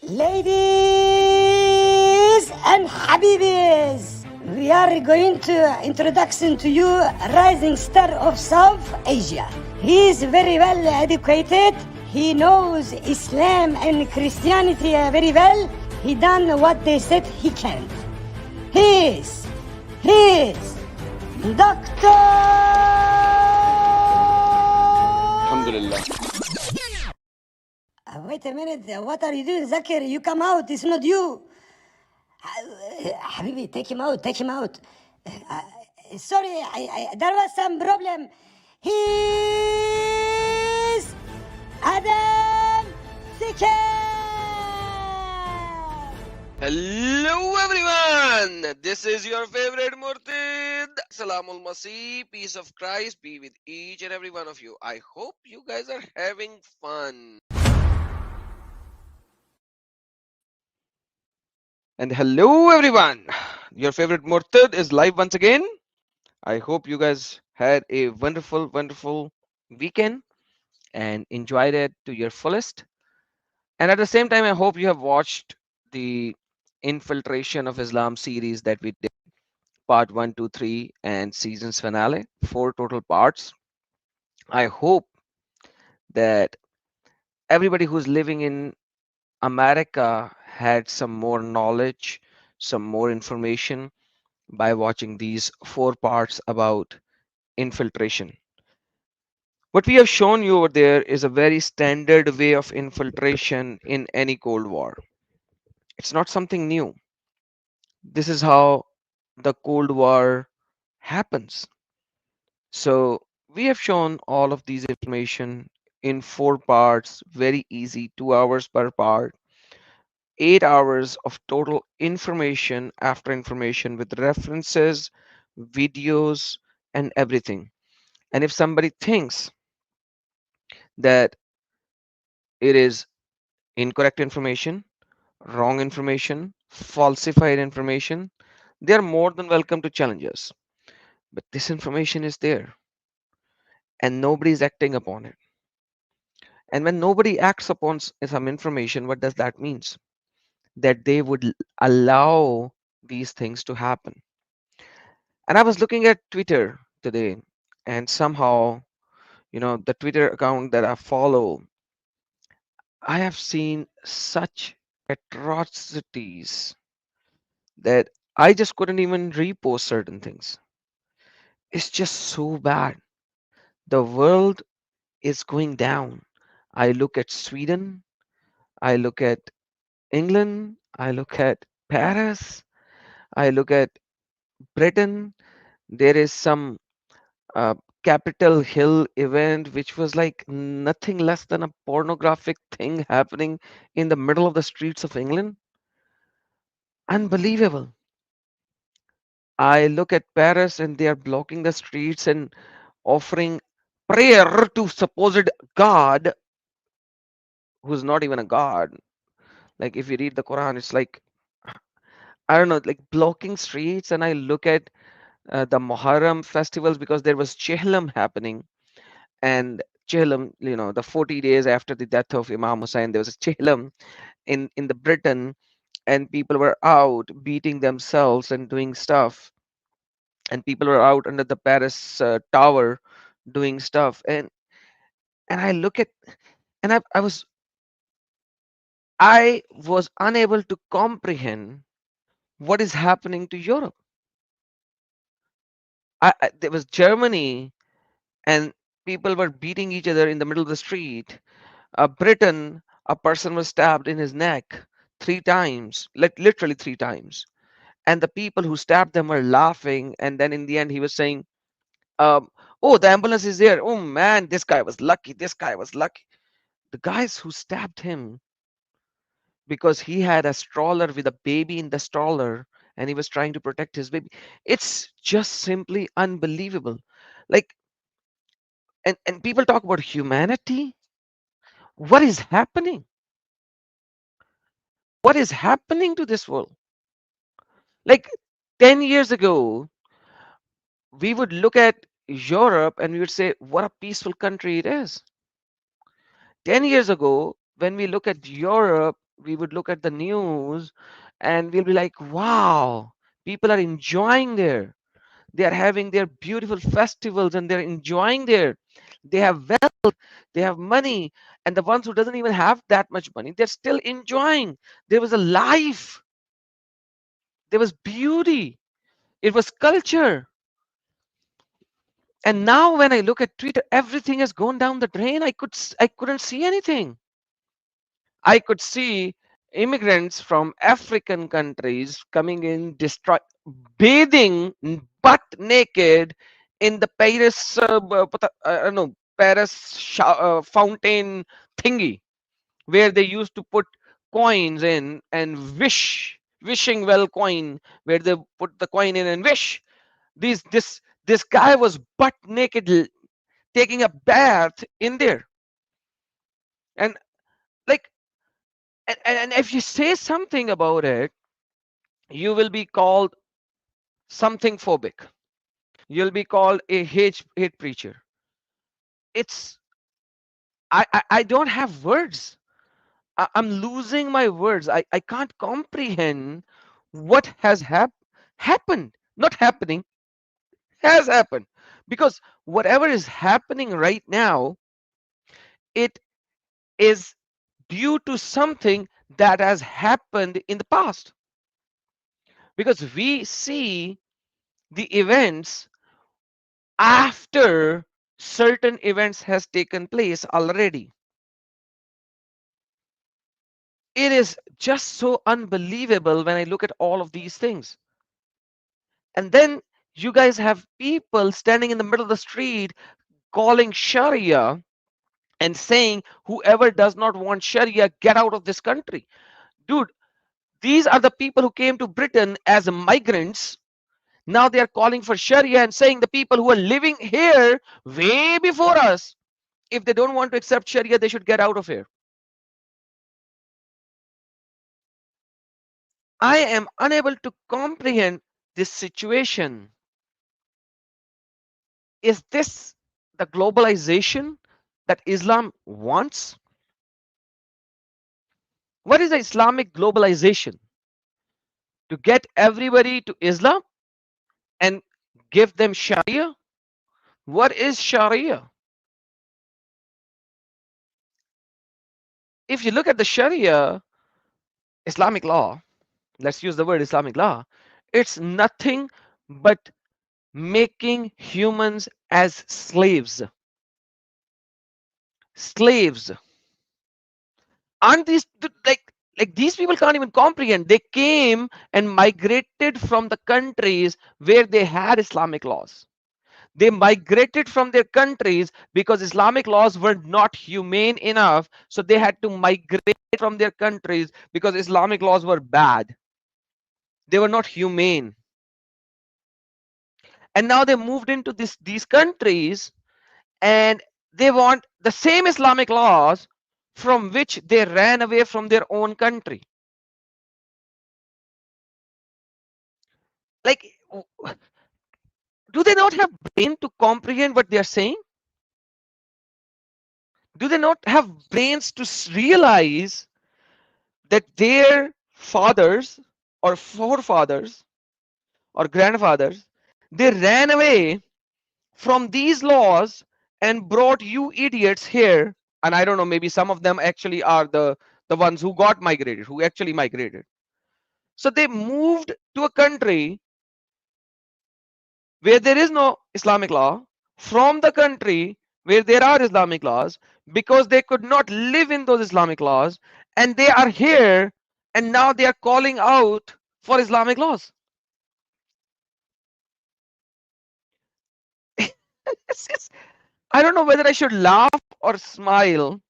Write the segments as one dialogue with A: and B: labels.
A: Ladies and Habibis, we are going to introduction to you rising star of South Asia. He is very well educated. He knows Islam and Christianity very well. He done what they said he can't. He is Doctor.
B: Alhamdulillah.
A: Wait a minute. What are you doing, Zakir? You come out. It's not you. Habibi, take him out. Take him out. Sorry, there was some problem. He's Adam Sikher.
B: Hello everyone. This is your favorite Murtid. Salamul Masih. Peace of Christ be with each and every one of you. I hope you guys are having fun. And hello everyone. Your favorite Murtid is live once again. I hope you guys had a wonderful weekend and enjoyed it to your fullest. And at the same time, I hope you have watched the Infiltration of Islam series that we did, part 1, 2, 3, and season's finale, 4 total parts. I hope that everybody who's living in America had some more knowledge, some more information by watching these 4 parts about infiltration. What we have shown you over there is a very standard way of infiltration in any Cold War. It's not something new. This is how the Cold War happens. So we have shown all of these information in 4 parts, very easy, 2 hours per part, 8 hours of total information after information with references, videos, and everything. And if somebody thinks that it is incorrect information, wrong information, falsified information, they are more than welcome to challenge us. But this information is there and nobody is acting upon it. And when nobody acts upon some information, what does that mean? That they would allow these things to happen. And I was looking at Twitter today, and somehow, the Twitter account that I follow, I have seen such atrocities that I just couldn't even repost certain things. It's just so bad. The world is going down. I look at Sweden, I look at England, I look at Paris, I look at Britain. There is some uh, Capitol Hill event which was like nothing less than a pornographic thing happening in the middle of the streets of England. Unbelievable. I look at Paris and they are blocking the streets and offering prayer to supposed God who's not even a god. Like if you read the Quran, it's like I don't know, like blocking streets. And I look at the Muharram festivals because there was Chehlam happening, and Chehlam, the 40 days after the death of Imam Hussein, there was a Chehlam in the Britain, and people were out beating themselves and doing stuff, and people were out under the Paris tower doing stuff, and I look at and I was unable to comprehend what is happening to Europe. There was Germany, and people were beating each other in the middle of the street. Britain, a person was stabbed in his neck 3 times, literally 3 times. And the people who stabbed them were laughing. And then in the end, he was saying, oh, the ambulance is there. Oh, man, this guy was lucky. This guy was lucky. The guys who stabbed him because he had a stroller with a baby in the stroller and he was trying to protect his baby. It's just simply unbelievable. Like, and people talk about humanity. What is happening? What is happening to this world? Like 10 years ago, we would look at Europe and we would say, what a peaceful country it is. 10 years ago, when we look at Europe, we would look at the news and we'll be like, wow, people are enjoying there. They are having their beautiful festivals and they're enjoying there. They have wealth, they have money, and the ones who doesn't even have that much money, they're still enjoying. There was a life, there was beauty, it was culture. And now when I look at Twitter, everything has gone down the drain. I couldn't see anything. I could see immigrants from African countries coming in, bathing butt naked in the Paris, I don't know, Paris fountain thingy, where they used to put coins in and wishing well coin, where they put the coin in and wish. This guy was butt naked, taking a bath in there, and like, and if you say something about it, you will be called something phobic. You'll be called a hate preacher. It's I don't have words. I'm losing my words. I can't comprehend what has happened. Not happening, has happened. Because whatever is happening right now, it is due to something that has happened in the past. Because we see the events after certain events has taken place already. It is just so unbelievable when I look at all of these things. And then you guys have people standing in the middle of the street calling Sharia and saying, whoever does not want Sharia, get out of this country. Dude, these are the people who came to Britain as migrants. Now they are calling for Sharia and saying the people who are living here way before us, if they don't want to accept Sharia, they should get out of here. I am unable to comprehend this situation. Is this the globalization that Islam wants? What is the Islamic globalization? To get everybody to Islam and give them Sharia? What is Sharia? If you look at the Sharia, Islamic law, let's use the word Islamic law, it's nothing but making humans as slaves. Slaves. Aren't these like these people can't even comprehend? They came and migrated from the countries where they had Islamic laws. They migrated from their countries because Islamic laws were not humane enough, so they had to migrate from their countries because Islamic laws were bad. They were not humane. And now they moved into these countries and they want the same Islamic laws from which they ran away from their own country. Like, do they not have brain to comprehend what they are saying? Do they not have brains to realize that their fathers or forefathers or grandfathers, they ran away from these laws and brought you idiots here? And I don't know, maybe some of them actually are the ones who got migrated, who actually migrated. So they moved to a country where there is no Islamic law, from the country where there are Islamic laws, because they could not live in those Islamic laws, and they are here and now they are calling out for Islamic laws. I don't know whether I should laugh or smile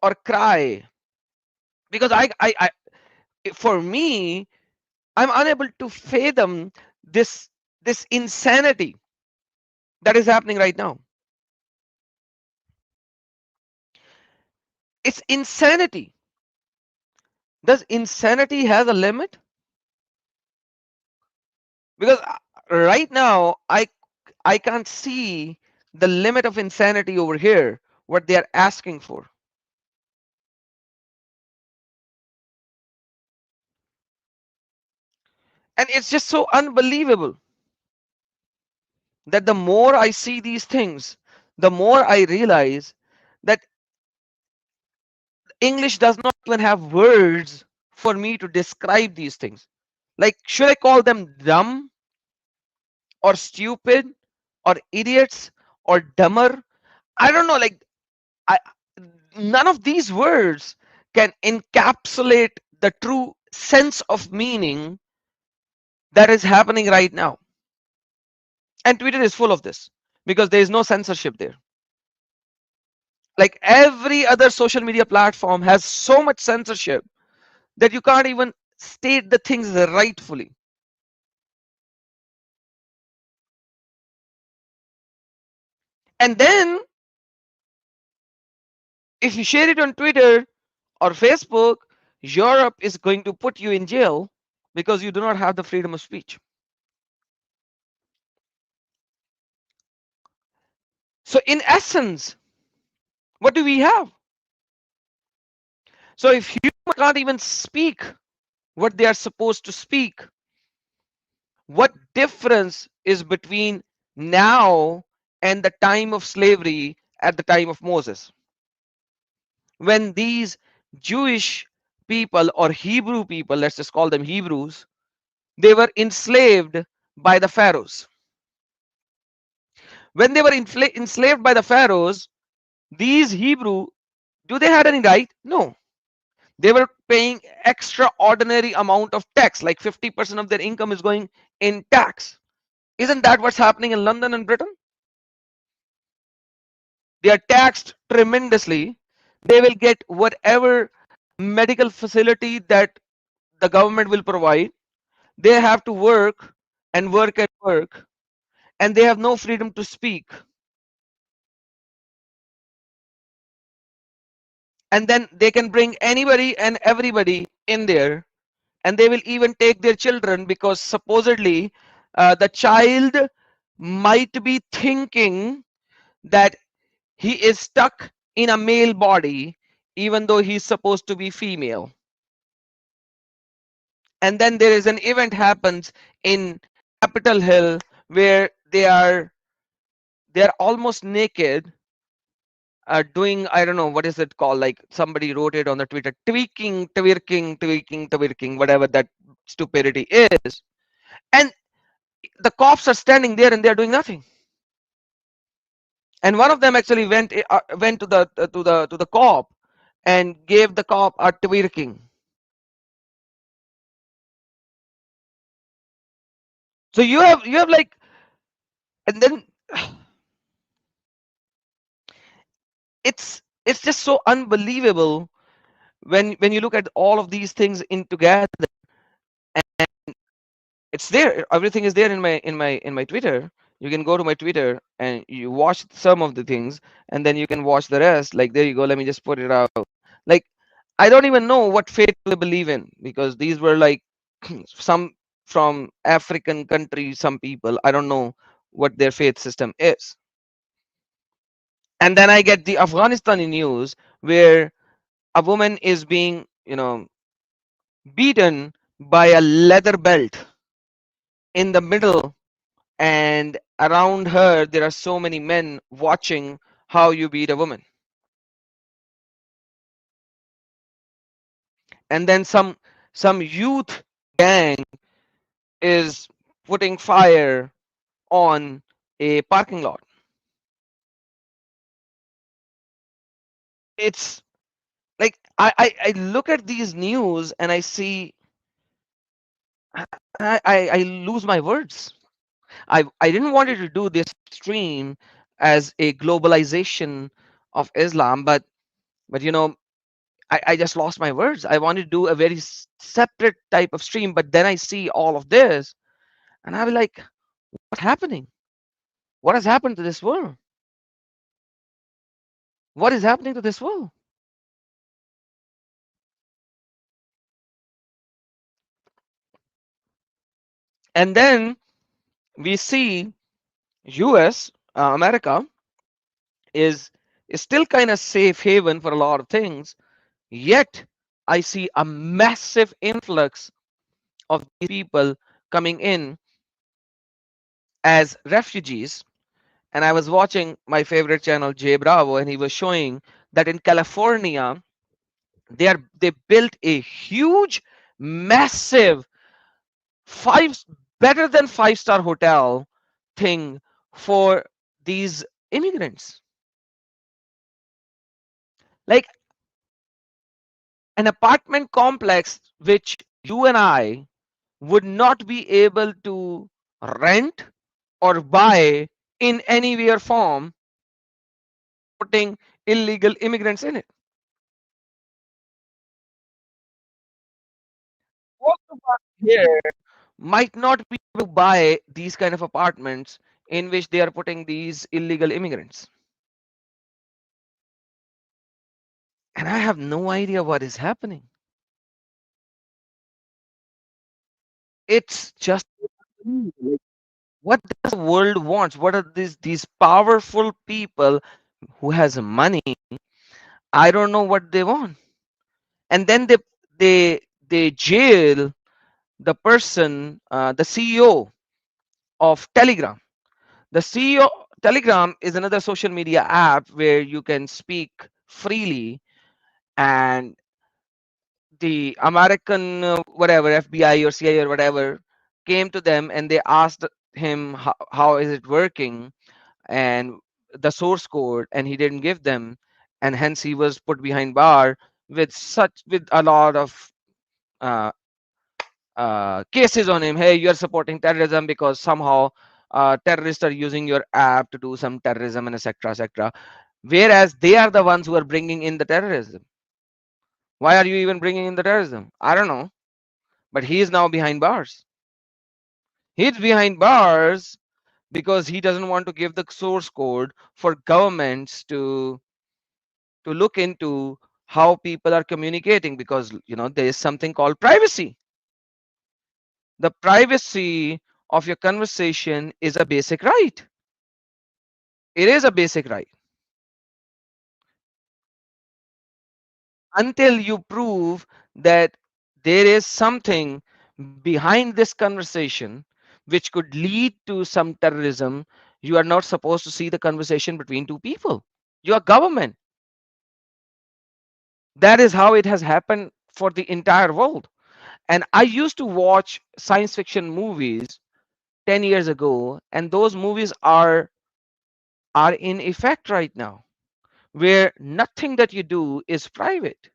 B: or cry, because for me, I'm unable to fathom this insanity that is happening right now. It's insanity. Does insanity has a limit? Because right now I can't see the limit of insanity over here, what they are asking for. And it's just so unbelievable that the more I see these things, the more I realize that English does not even have words for me to describe these things. Like, should I call them dumb or stupid or idiots or dumber? I don't know. Like, I, none of these words can encapsulate the true sense of meaning that is happening right now. And Twitter is full of this because there is no censorship there. Like every other social media platform has so much censorship that you can't even state the things rightfully. And then if you share it on Twitter or Facebook, Europe is going to put you in jail because you do not have the freedom of speech. So, in essence, what do we have? So, if humans can't even speak what they are supposed to speak, what difference is between now and the time of slavery at the time of Moses? When these Jewish people or Hebrew people, let's just call them Hebrews, they were enslaved by the pharaohs. When they were enslaved by the pharaohs, these Hebrew, do they had any right? No. They were paying extraordinary amount of tax, like 50% of their income is going in tax. Isn't that what's happening in London and Britain? They are taxed tremendously. They will get whatever medical facility that the government will provide. They have to work and work and work, and they have no freedom to speak. And then they can bring anybody and everybody in there, and they will even take their children because supposedly the child might be thinking that he is stuck in a male body even though he's supposed to be female. And then there is an event happens in Capitol Hill where they're almost naked, doing, I don't know what is it called, like somebody wrote it on the Twitter, tweaking, whatever that stupidity is. And the cops are standing there and they're doing nothing. And one of them actually went to the cop and gave the cop a twerking. So you have like, and then it's just so unbelievable when you look at all of these things in together. It's there, everything is there in my Twitter. You can go to my Twitter and you watch some of the things, and then you can watch the rest. Like, there you go, let me just put it out. Like, I don't even know what faith they believe in, because these were like some from African countries, some people, I don't know what their faith system is. And then I get the Afghanistani news where a woman is being, beaten by a leather belt in the middle, and around her there are so many men watching how you beat a woman. And then some youth gang is putting fire on a parking lot. It's like I look at these news and I see, I lose my words. I didn't want to do this stream as a globalization of Islam, but I just lost my words. I wanted to do a very separate type of stream, but then I see all of this and I was like, what's happening? What has happened to this world? What is happening to this world? And then we see US, America is is still kind of safe haven for a lot of things. Yet I see a massive influx of these people coming in as refugees. And I was watching my favorite channel, Jay Bravo, and he was showing that in California, they built a huge, massive five better than five-star hotel thing for these immigrants. Like an apartment complex which you and I would not be able to rent or buy in any way or form, putting illegal immigrants in it. Most of us here might not be able to buy these kind of apartments in which they are putting these illegal immigrants. And I have no idea what is happening. It's just what does the world wants? What are these powerful people who has money? I don't know what they want. And then they they jail the person, the CEO of Telegram. The CEO Telegram is another social media app where you can speak freely, and the American whatever FBI or CIA or whatever came to them and they asked him how is it working and the source code, and he didn't give them, and hence he was put behind bar with a lot of uh, cases on him. Hey, you are supporting terrorism because somehow terrorists are using your app to do some terrorism and etc etc, whereas they are the ones who are bringing in the terrorism. Why are you even bringing in the terrorism? I don't know, but he is now behind bars. He's behind bars because he doesn't want to give the source code for governments to look into how people are communicating, because there is something called privacy. The privacy of your conversation is a basic right. It is a basic right until you prove that there is something behind this conversation which could lead to some terrorism. You are not supposed to see the conversation between two people. You are government. That is how it has happened for the entire world. And I used to watch science fiction movies 10 years ago, and those movies are in effect right now, where nothing that you do is private.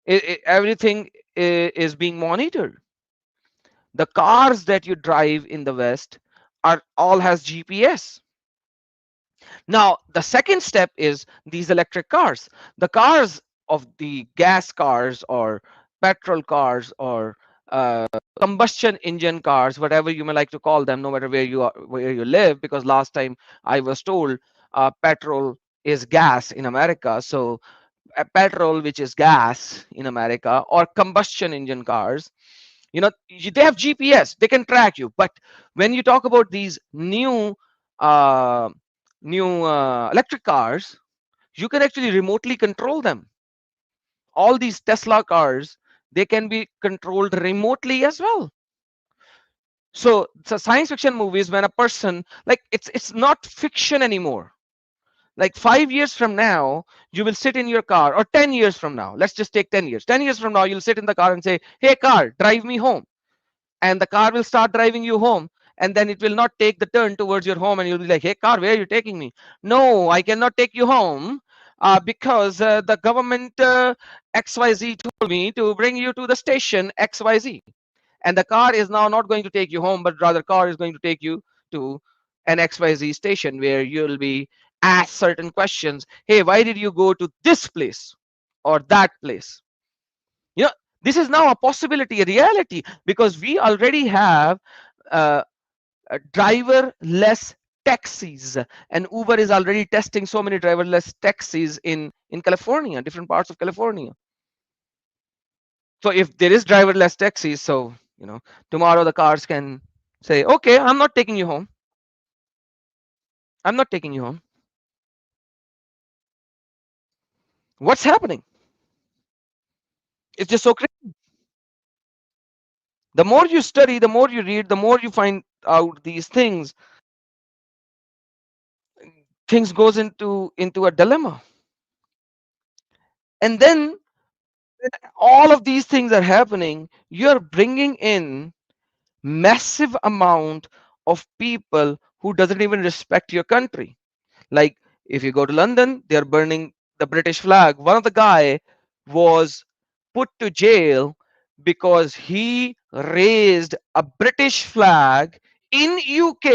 B: Everything is being monitored. The cars that you drive in the West are all has GPS. Now, the second step is these electric cars. The cars of the gas cars or petrol cars or combustion engine cars, whatever you may like to call them, no matter where you live, because last time I was told petrol is gas in America. So petrol, which is gas in America, or combustion engine cars, they have GPS, they can track you. But when you talk about these uh, new electric cars, you can actually remotely control them. All these Tesla cars, they can be controlled remotely as well. So science fiction movies, when a person, like, it's not fiction anymore. Like 5 years from now, you will sit in your car, or 10 years from now, let's just take 10 years. 10 years from now, you'll sit in the car and say, hey car, drive me home. And the car will start driving you home, and then it will not take the turn towards your home, and you'll be like, hey car, where are you taking me? No, I cannot take you home because the government XYZ told me to bring you to the station XYZ. And the car is now not going to take you home, but rather car is going to take you to an XYZ station where you'll be asked certain questions. Hey, why did you go to this place or that place? you know this is now a possibility, a reality, because we already have uh, driverless taxis, and Uber is already testing so many driverless taxis in California, different parts of California. So if there is driverless taxis, so tomorrow the cars can say, okay, I'm not taking you home. I'm not taking you home. What's happening? It's just so crazy. The more you study, the more you read, the more you find out these things goes into a dilemma. And then all of these things are happening, you're bringing in massive amount of people who doesn't even respect your country. Like if you go to London, they're burning the British flag. One of the guy was put to jail because he raised a British flag in UK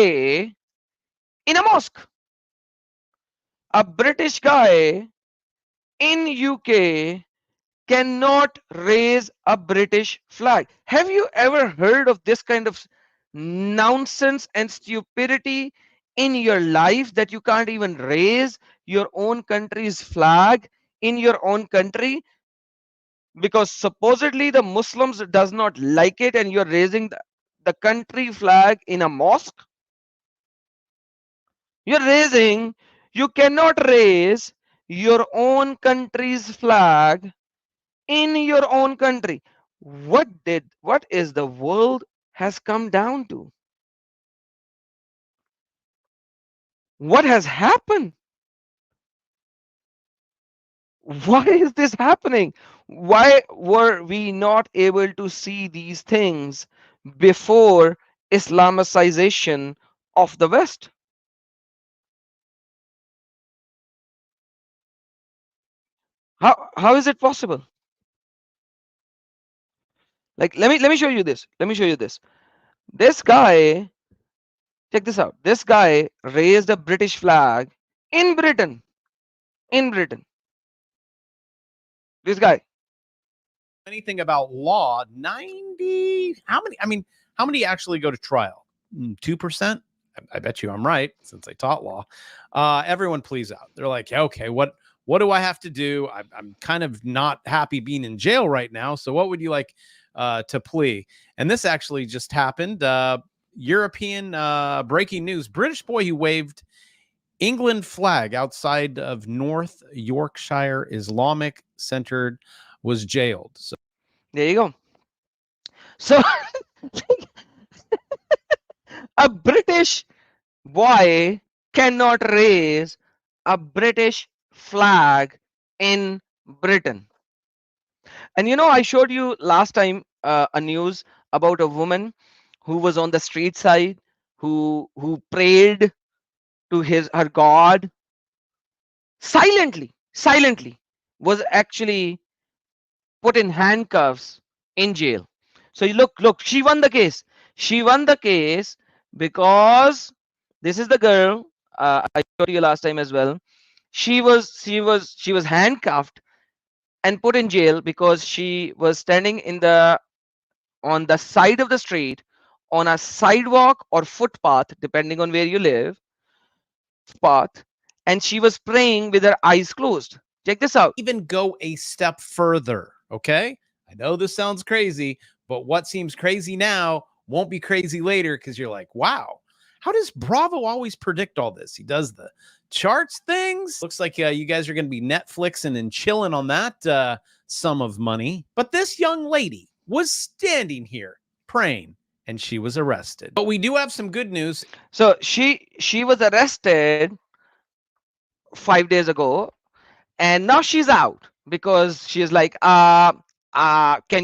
B: in a mosque. A British guy in UK cannot raise a British flag. Have you ever heard of this kind of nonsense and stupidity in your life, that you can't even raise your own country's flag in your own country because supposedly the Muslims does not like it, and you're raising the country flag in a mosque? You're raising, you cannot raise your own country's flag in your own country. What is the world has come down to? What has happened? Why is this happening? Why were we not able to see these things before Islamicization of the West? How is it possible? Like let me show you this. Let me show you this. This guy, check this out. This guy raised a British flag in Britain. In Britain. This guy.
C: Anything about law, 90, how many, I mean, how many actually go to trial? 2%? I bet you I'm right, since I taught law. Everyone please out. They're like, yeah, okay, what do I have to do? I'm kind of not happy being in jail right now. So what would you like to plea? And this actually just happened. European breaking news. British boy who waved England flag outside of North Yorkshire Islamic Center was jailed. So
B: There you go. So a British boy cannot raise a British flag in Britain. And you know, I showed you last time a news about a woman who was on the street side, who prayed to his her God silently, was actually put in handcuffs in jail. So you look, she won the case. She won the case because this is the girl, I showed you last time as well. She was handcuffed and put in jail because she was standing in the on the side of the street, on a sidewalk or footpath, depending on where you live, path, and she was praying with her eyes closed. Check this out.
C: even go a step further. Okay. I know this sounds crazy, but what seems crazy now won't be crazy later because you're like, wow, how does Bravo always predict all this? He does the charts things. Looks like you guys are going to be Netflixing and chilling on that sum of money. But this young lady was standing here praying and she was arrested. But we do have some good news.
B: So she was arrested 5 days ago, and now she's out because she's like, can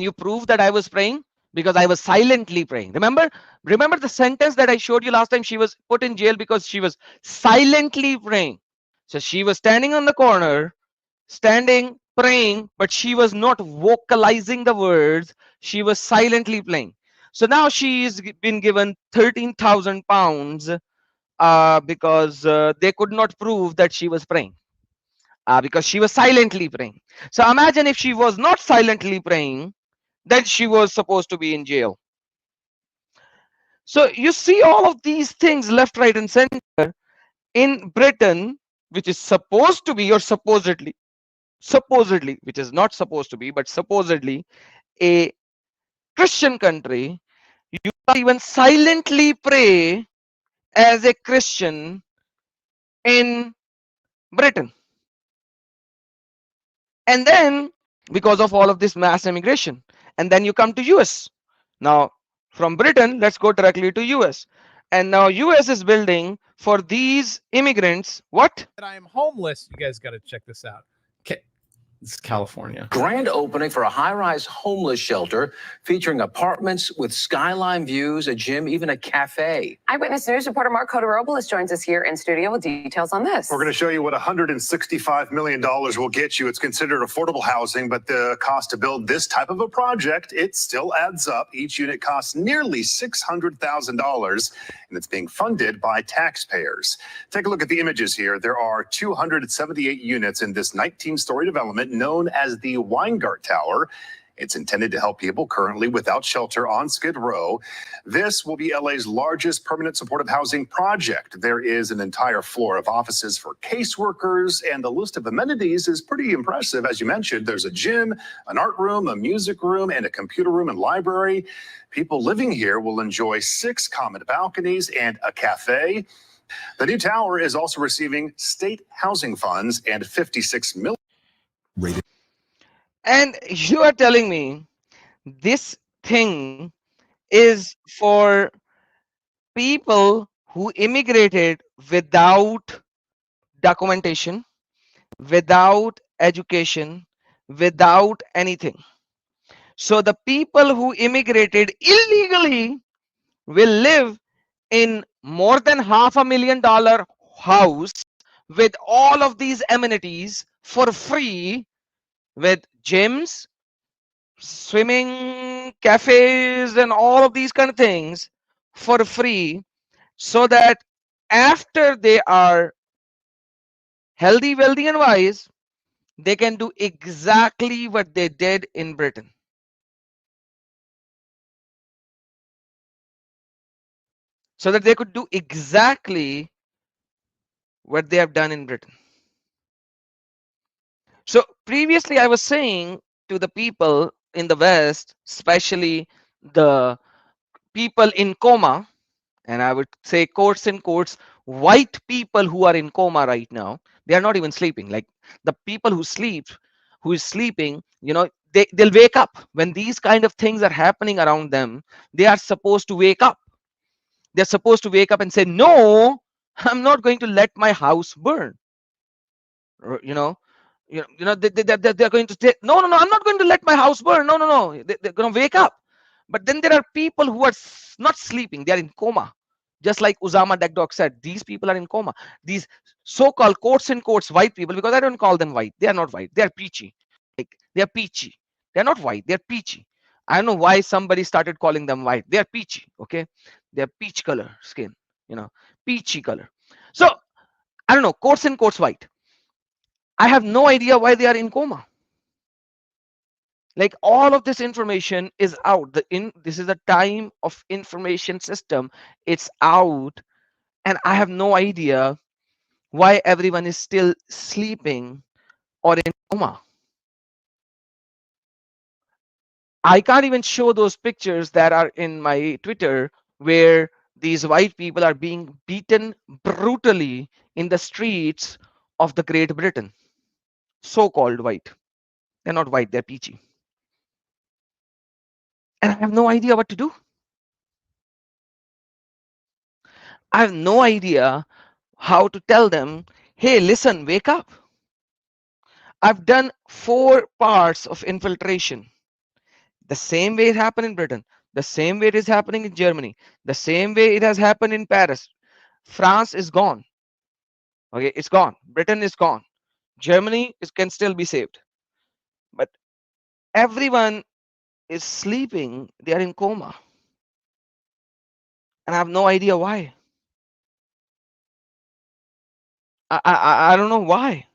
B: you prove that I was praying? Because I was silently praying. Remember the sentence that I showed you last time? She was put in jail because she was silently praying. So she was standing on the corner, standing praying, but she was not vocalizing the words. She was silently playing. So now she's been given 13,000 pounds because they could not prove that she was praying, because she was silently praying. So imagine if she was not silently praying, then she was supposed to be in jail. So you see all of these things left, right, and center in Britain, which is supposed to be, or supposedly, which is not supposed to be, but supposedly a Christian country. You can't even silently pray as a Christian in Britain. And then because of all of this mass immigration, and then you come to US. Now From Britain, let's go directly to US. And now US is building for these immigrants what?
C: That I am homeless. You guys got to check this out. It's California.
D: Grand opening for a high-rise homeless shelter featuring apartments with skyline views, a gym, even a cafe.
E: Eyewitness News reporter Mark Cotaropolis joins us here in studio with details on this.
F: We're going to show you what $165 million will get you. It's considered affordable housing, but the cost to build this type of a project, it still adds up. Each unit costs nearly $600,000, and it's being funded by taxpayers. Take a look at the images here. There are 278 units in this 19-story development known as the Weingart Tower. It's intended to help people currently without shelter on Skid Row. This will be LA's largest permanent supportive housing project. There is an entire floor of offices for caseworkers, and the list of amenities is pretty impressive. As you mentioned, there's a gym, an art room, a music room, and a computer room and library. People living here will enjoy 6 common balconies and a cafe. The new tower is also receiving state housing funds and $56 million.
B: And you are telling me this thing is for people who immigrated without documentation, without education, without anything. So the people who immigrated illegally will live in more than $500,000 house with all of these amenities for free, with gyms, swimming, cafes, and all of these kind of things for free, so that after they are healthy, wealthy, and wise, they can do exactly what they did in Britain. So that they could do exactly what they have done in Britain. So previously, I was saying to the people in the West, especially the people in coma, and I would say quotes in quotes, white people who are in coma right now, they are not even sleeping. Like the people who is sleeping, they'll wake up when these kind of things are happening around them. They are supposed to wake up. They're supposed to wake up and say, no, I'm not going to let my house burn. You know, they're going to say, no, I'm not going to let my house burn. No. They're going to wake up. But then there are people who are not sleeping. They are in coma. Just like Usama Dagdog said, these people are in coma. These so-called quotes in quotes white people, because I don't call them white. They are not white. They are peachy. Like they are peachy. They're not white. They're peachy. I don't know why somebody started calling them white. They are peachy. Okay, they are peach color skin. Peachy color. So I don't know. Quotes in quotes white. I have no idea why they are in coma. Like all of this information is out. This is a time of information system. It's out, and I have no idea why everyone is still sleeping or in coma. I can't even show those pictures that are in my Twitter where these white people are being beaten brutally in the streets of the Great Britain. So-called white. They're not white, they're peachy. And I have no idea what to do. I have no idea how to tell them, hey, listen, wake up. I've done 4 parts of infiltration. The same way it happened in Britain, the same way it is happening in Germany, the same way it has happened in Paris. France is gone. Okay, it's gone. Britain is gone. Germany can still be saved. But everyone is sleeping. They are in coma. And I have no idea why. I don't know why.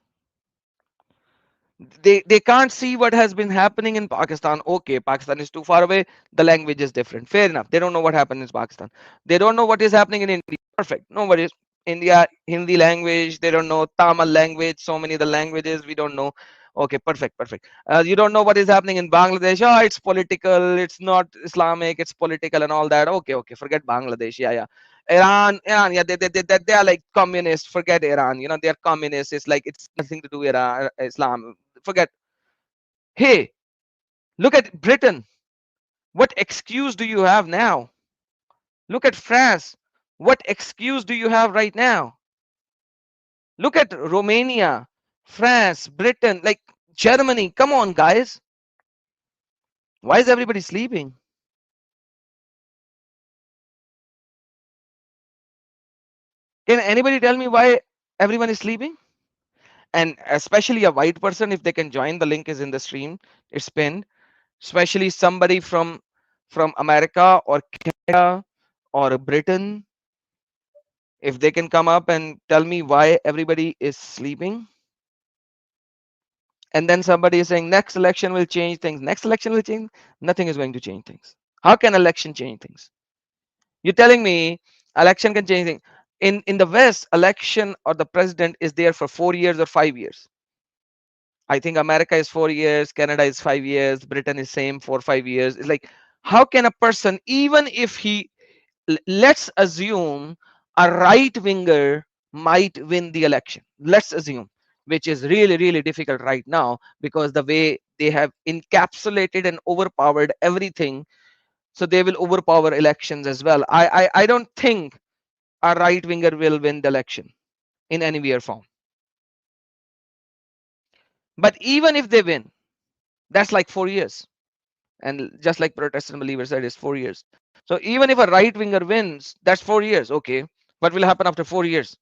B: They can't see what has been happening in Pakistan. Okay, Pakistan is too far away. The language is different. Fair enough. They don't know what happened in Pakistan. They don't know what is happening in India. Perfect. Nobody's India, Hindi language. They don't know Tamil language. So many of the languages we don't know. Okay, perfect. You don't know what is happening in Bangladesh. Oh, it's political. It's not Islamic. It's political and all that. Okay. Forget Bangladesh. Yeah. Iran, yeah, they are like communists. Forget Iran. They are communists. It's like it's nothing to do with Islam. Forget. Hey, look at Britain. What excuse do you have now? Look at France. What excuse do you have right now? Look at Romania, France, Britain, like Germany. Come on, guys. Why is everybody sleeping? Can anybody tell me why everyone is sleeping? And especially a white person, if they can join, the link is in the stream. It's pinned. Especially somebody from America or Canada or Britain, if they can come up and tell me why everybody is sleeping. And then somebody is saying next election will change things. Next election will change. Nothing is going to change things. How can election change things? You're telling me election can change things. In the West, election or the president is there for 4 years or 5 years. I think America is 4 years, Canada is 5 years, Britain is same 4 5 years. It's like, how can a person, even if he, let's assume a right winger might win the election. Let's assume, which is really, really difficult right now because the way they have encapsulated and overpowered everything. So they will overpower elections as well. I don't think a right winger will win the election in any way or form. But even if they win, that's like 4 years. And just like Protestant believers said, it's 4 years. So even if a right winger wins, that's 4 years. Okay. What will happen after 4 years?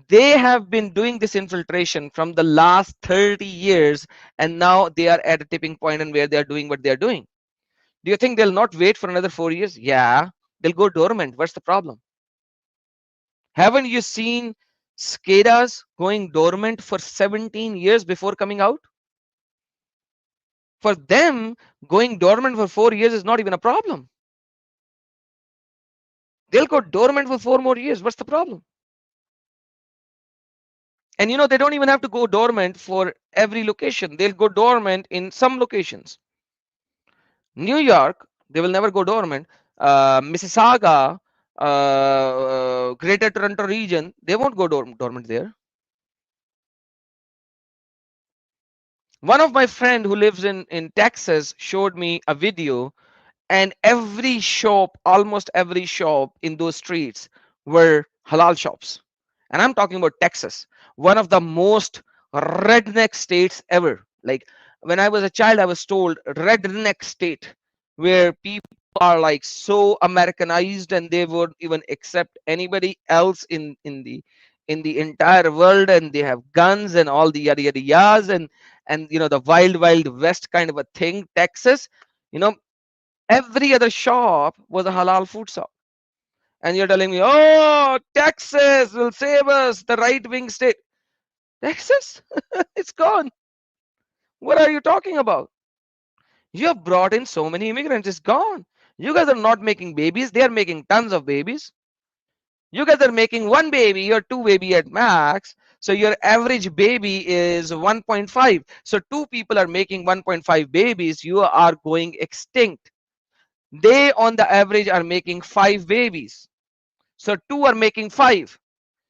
B: They have been doing this infiltration from the last 30 years, and now they are at a tipping point and where they are doing what they are doing. Do you think they'll not wait for another 4 years? Yeah, they'll go dormant. What's the problem? Haven't you seen SCADAs going dormant for 17 years before coming out? For them, going dormant for 4 years is not even a problem. They'll go dormant for 4 more years. What's the problem? And they don't even have to go dormant for every location. They'll go dormant in some locations. New York, they will never go dormant. Mississauga, Greater Toronto region, they won't go dormant there. One of my friend who lives in Texas showed me a video, and every shop, almost every shop in those streets were halal shops. And I'm talking about Texas, one of the most redneck states ever. Like, when I was a child, I was told redneck state, where people are like so Americanized and they would even accept anybody else in the entire world, and they have guns and all the yada yada yas, and the wild west kind of a thing. Texas, you know every other shop was a halal food shop. And you're telling me, oh, Texas will save us, the right wing state. Texas? It's gone. What are you talking about? You have brought in so many immigrants, it's gone. You guys are not making babies, they are making tons of babies. You guys are making one baby or two baby at max. So your average baby is 1.5. So two people are making 1.5 babies. You are going extinct. They on the average are making 5 babies. So two are making 5.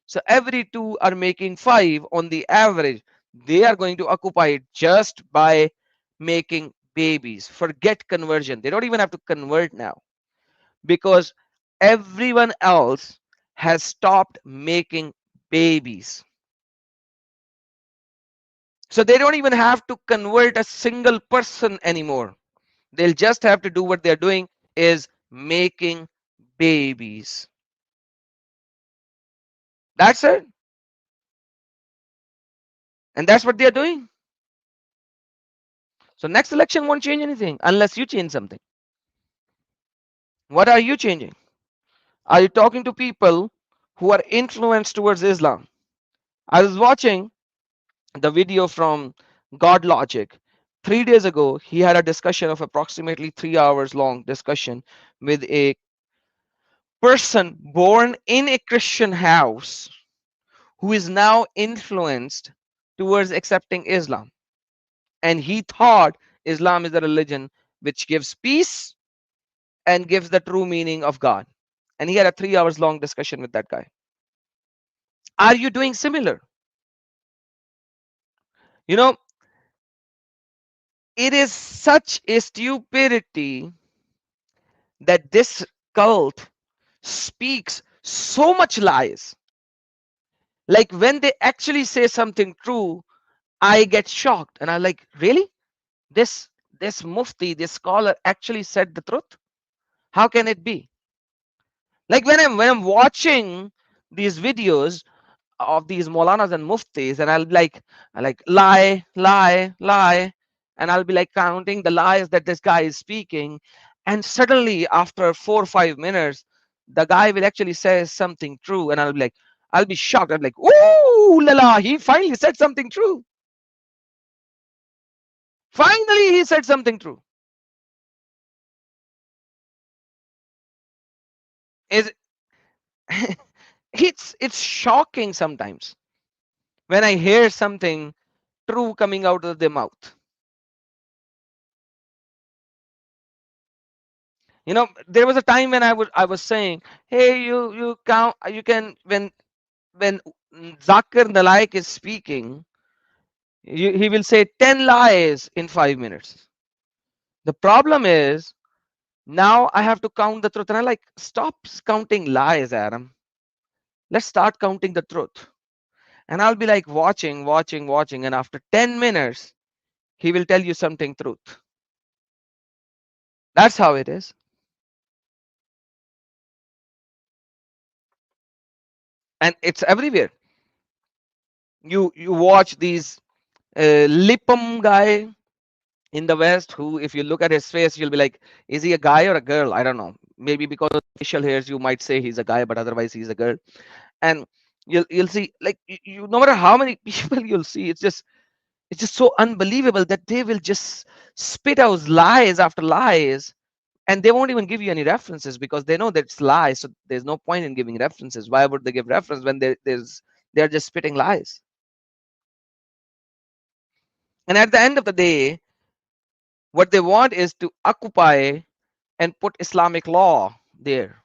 B: So every two are making 5 on the average. They are going to occupy it just by making babies. Forget conversion. They don't even have to convert now, because everyone else has stopped making babies. So they don't even have to convert a single person anymore. They'll just have to do what they're doing, is making babies. That's it. And that's what they're doing. So next election won't change anything unless you change something. What are you changing? Are you talking to people who are influenced towards Islam? I was watching the video from God Logic. 3 days ago, he had a discussion of approximately 3 hours long discussion with a person born in a Christian house who is now influenced towards accepting Islam. And he thought Islam is the religion which gives peace and gives the true meaning of God. And he had a 3 hours long discussion with that guy. Are you doing similar? You know, it is such a stupidity that this cult speaks so much lies. Like when they actually say something true, I get shocked and I'm like, really? This this mufti, this scholar actually said the truth? How can it be? Like when I'm watching these videos of these Maulanas and Muftis, and I like lie, lie, lie, and I'll be like counting the lies that this guy is speaking, and suddenly after 4 or 5 minutes, the guy will actually say something true, and I'll be shocked. I'm like, ooh la la, he finally said something true. Finally, he said something true. Is it's shocking sometimes when I hear something true coming out of their mouth. You know, there was a time when I was saying, hey, you count, you can, when Zakir Nalaik is speaking, he will say 10 lies in 5 minutes. The problem is now I have to count the truth, and I like, stop counting lies, Adam. Let's start counting the truth. And I'll be like watching, watching, watching, and after 10 minutes, he will tell you something truth. That's how it is. And it's everywhere. You watch these Lipum guy in the West, who, if you look at his face, you'll be like, is he a guy or a girl? I don't know. Maybe because of facial hairs, you might say he's a guy, but otherwise he's a girl. And you'll see, like, no matter how many people you'll see, it's just so unbelievable that they will just spit out lies after lies, and they won't even give you any references because they know that it's lies. So there's no point in giving references. Why would they give reference when they're just spitting lies? And at the end of the day, what they want is to occupy and put Islamic law there.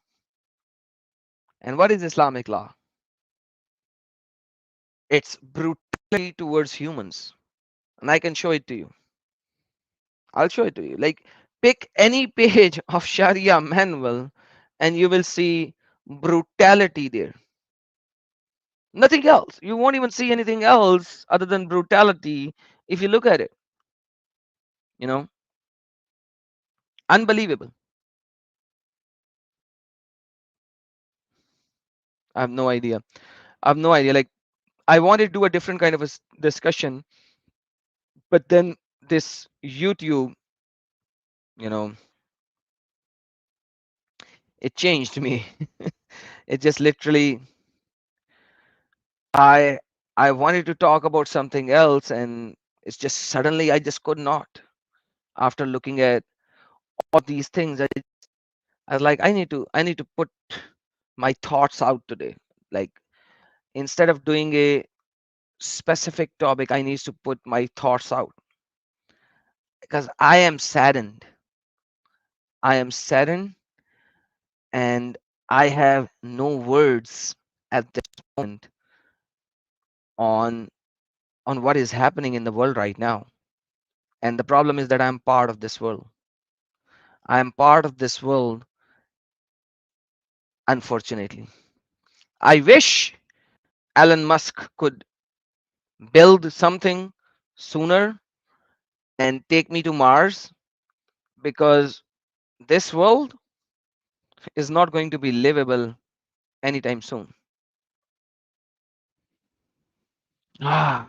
B: And what is Islamic law? It's brutality towards humans. And I can show it to you. I'll show it to you. Like, pick any page of Sharia manual and you will see brutality there. Nothing else. You won't even see anything else other than brutality if you look at it. You know, unbelievable. I have no idea. I have no idea. Like, I wanted to do a different kind of a discussion, but then this YouTube, you know, it changed me. It just literally, I I wanted to talk about something else, and it's just suddenly I just could not. After looking at all these things, I was like, I need to put my thoughts out today. Like, instead of doing a specific topic, I need to put my thoughts out because I am saddened. I am saddened, and I have no words at this moment on what is happening in the world right now. And the problem is that I'm part of this world. I am part of this world, unfortunately. I wish Elon Musk could build something sooner and take me to Mars, because this world is not going to be livable anytime soon. Ah,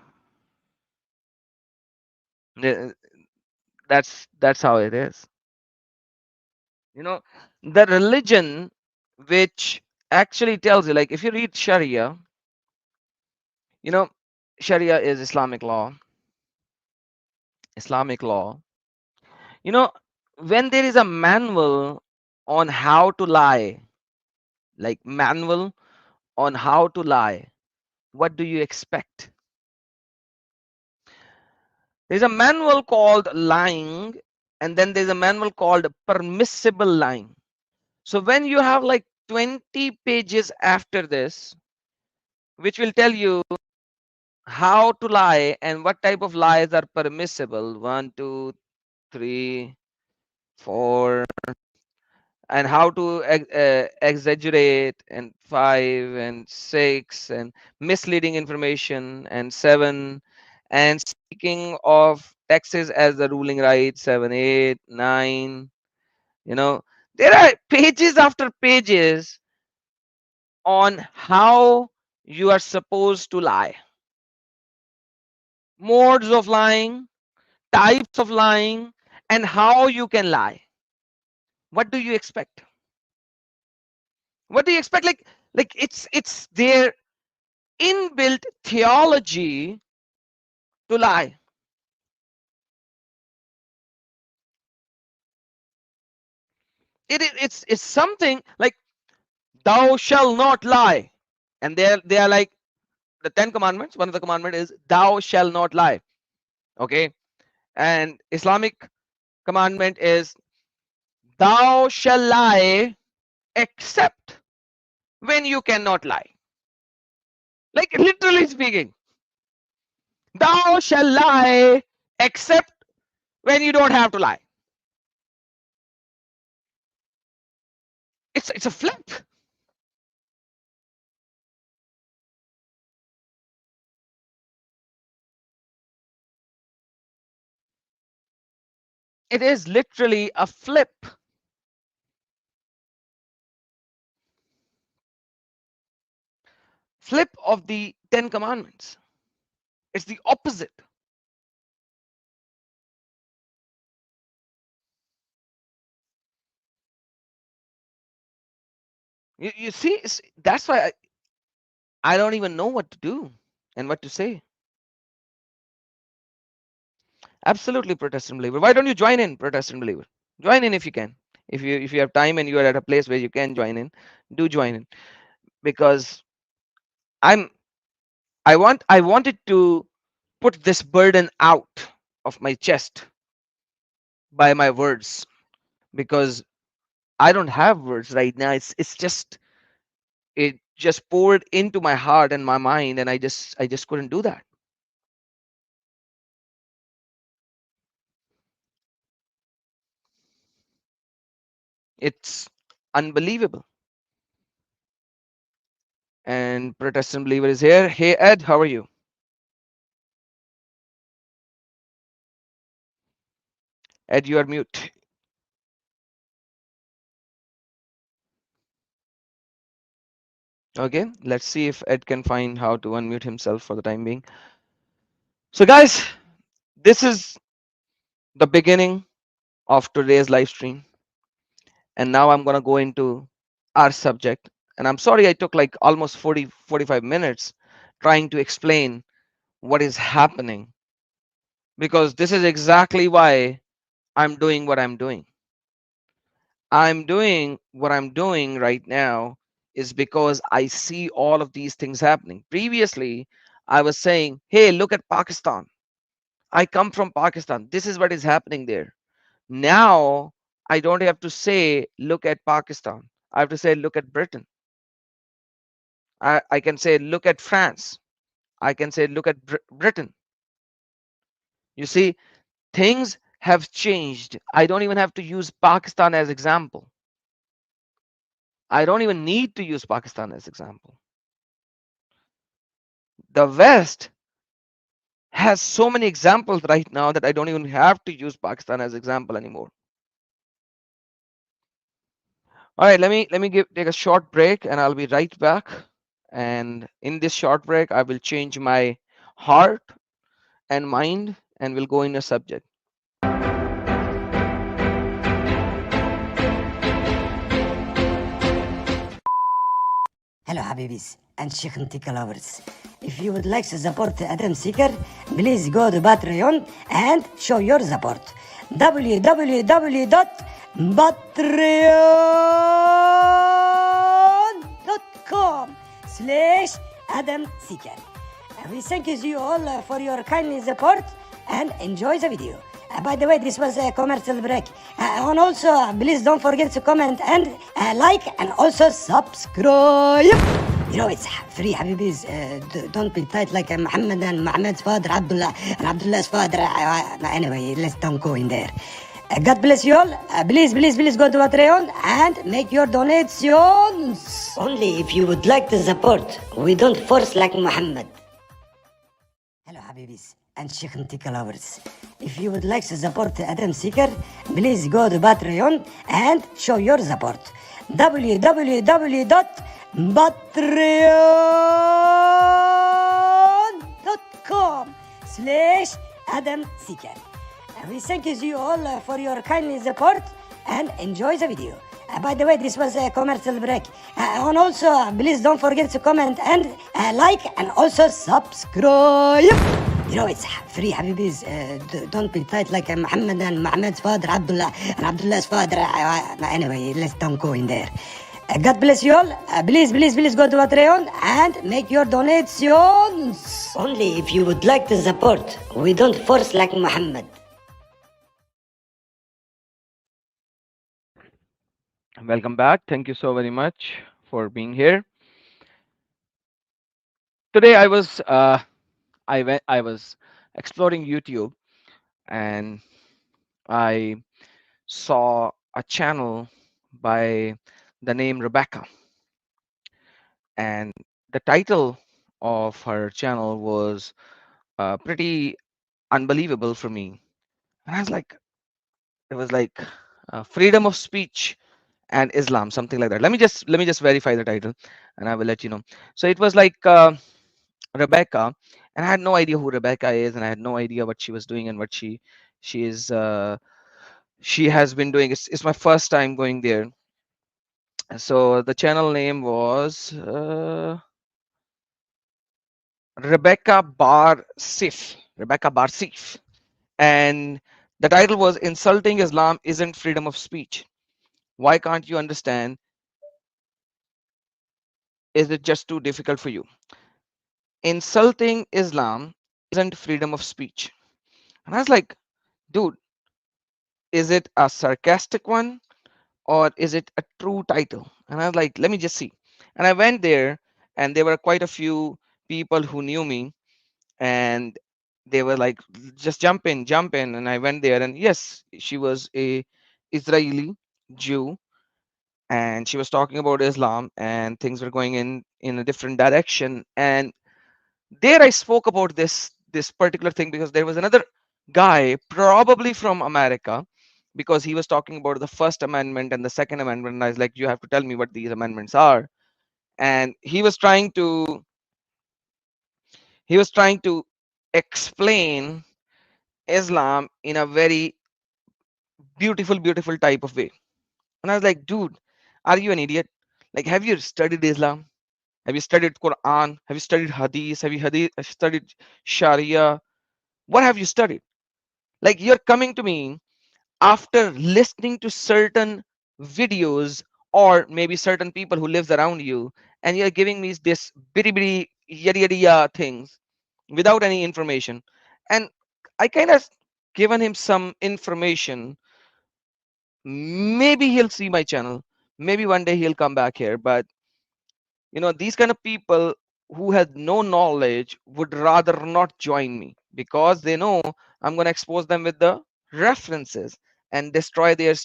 B: th- that's how it is. You know, the religion which actually tells you, like, if you read Sharia, you know, Sharia is Islamic law. Islamic law. You know, when there is a manual on how to lie, like manual on how to lie, what do you expect? There's a manual called lying, and then there's a manual called permissible lying. So when you have like 20 pages after this, which will tell you how to lie and what type of lies are permissible, 1, 2, 3, 4, and how to exaggerate, and 5 and 6, and misleading information, and 7, and speaking of taxes as the ruling right, 7, 8, 9. You know, there are pages after pages on how you are supposed to lie, modes of lying, types of lying, and how you can lie. What do you expect? What do you expect? Like it's their inbuilt theology to lie. It's something like thou shall not lie, and they are like the 10 commandments. One of the commandment is thou shall not lie. Okay, and Islamic commandment is thou shall lie except when you cannot lie. Like literally speaking, thou shall lie except when you don't have to lie. It's a flip. It is literally a flip. Flip of the 10 commandments. It's the opposite. You see, that's why I don't even know what to do and what to say. Absolutely, Protestant believer. Why don't you join in, Protestant believer? Join in if you can. If you have time and you are at a place where you can join in, do join in. Because I wanted to put this burden out of my chest by my words, because I don't have words right now. It just poured into my heart and my mind, and I just couldn't do that. It's unbelievable. And Protestant believer is here. Hey Ed, how are you? Ed, you are mute. Okay, let's see if Ed can find how to unmute himself for the time being. So guys, this is the beginning of today's live stream, and now I'm gonna go into our subject. And I'm sorry I took like almost 45 minutes trying to explain what is happening, because this is exactly why I'm doing what I'm doing. I'm doing what I'm doing right now is because I see all of these things happening. Previously, I was saying, hey, look at Pakistan. I come from Pakistan. This is what is happening there. Now, I don't have to say, look at Pakistan. I have to say, look at Britain. I can say, look at France. I can say, look at Britain. You see, things have changed. I don't even have to use Pakistan as example. I don't even need to use Pakistan as example. The West has so many examples right now that I don't even have to use Pakistan as example anymore. All right, let me take a short break, and I'll be right back. And in this short break, I will change my heart and mind, and we'll go in a subject.
A: Hello Habibis and Shikhntika lovers. If you would like to support Adam Seeker, please go to Patreon and show your support. www.patreon.com/Adam Seeker. We thank you all for your kind support and enjoy the video. By the way, this was a commercial break. And also, please don't forget to comment and like and also subscribe. You know, it's free, Habibis. Don't be tight like Muhammad and Muhammad's father, Abdullah, and Abdullah's father. Anyway, let's don't go in there. God bless you all. Please, please, please go to Patreon and make your donations. Only if you would like to support. We don't force like Muhammad. Hello, Habibis and Shikhntika lovers. If you would like to support Adam Seeker, please go to Patreon and show your support. www.patreon.com/Adam Seeker. We thank you all for your kind support and enjoy the video. By the way, this was a commercial break. And also, please don't forget to comment and like and also subscribe. You know, it's free, Habibis. Don't be tight like Muhammad and Muhammad's father, Abdullah, and Abdullah's father. Anyway, let's don't go in there. God bless you all. Please, please, please go to Patreon and make your donations. Only if you would like to support. We don't force like Muhammad.
B: Welcome back. Thank you so very much for being here. Today I was exploring YouTube, and I saw a channel by the name Rebecca, and the title of her channel was pretty unbelievable for me. And I was like, it was like freedom of speech and Islam, something like that. Let me just verify the title, and I will let you know. So it was like Rebecca, and I had no idea who Rebecca is, and I had no idea what she was doing and what she is she has been doing. It's my first time going there. So the channel name was Rebecca Bar Sif. Rebecca Bar Sif, and the title was "Insulting Islam Isn't Freedom of Speech. Why can't you understand? Is it just too difficult for you? Insulting Islam isn't freedom of speech." And I was like, dude, is it a sarcastic one or is it a true title? And I was like, let me just see. And I went there, and there were quite a few people who knew me, and they were like, just jump in, jump in. And I went there, and yes, she was a Israeli Jew, and she was talking about Islam, and things were going in a different direction. And there I spoke about this particular thing because there was another guy, probably from America, because he was talking about the First Amendment and the Second Amendment, and I was like, you have to tell me what these amendments are. And he was trying to explain Islam in a very beautiful type of way. And I was like, dude, are you an idiot? Like, have you studied Islam? Have you studied Quran? Have you studied Hadith? Have you studied Sharia? What have you studied? Like, you're coming to me after listening to certain videos, or maybe certain people who lives around you, and you're giving me this bitty bitty yada yada yada things without any information. And I kind of given him some information. Maybe he'll see my channel, maybe one day he'll come back here. But these kind of people who had no knowledge would rather not join me, because they know I'm going to expose them with the references and destroy their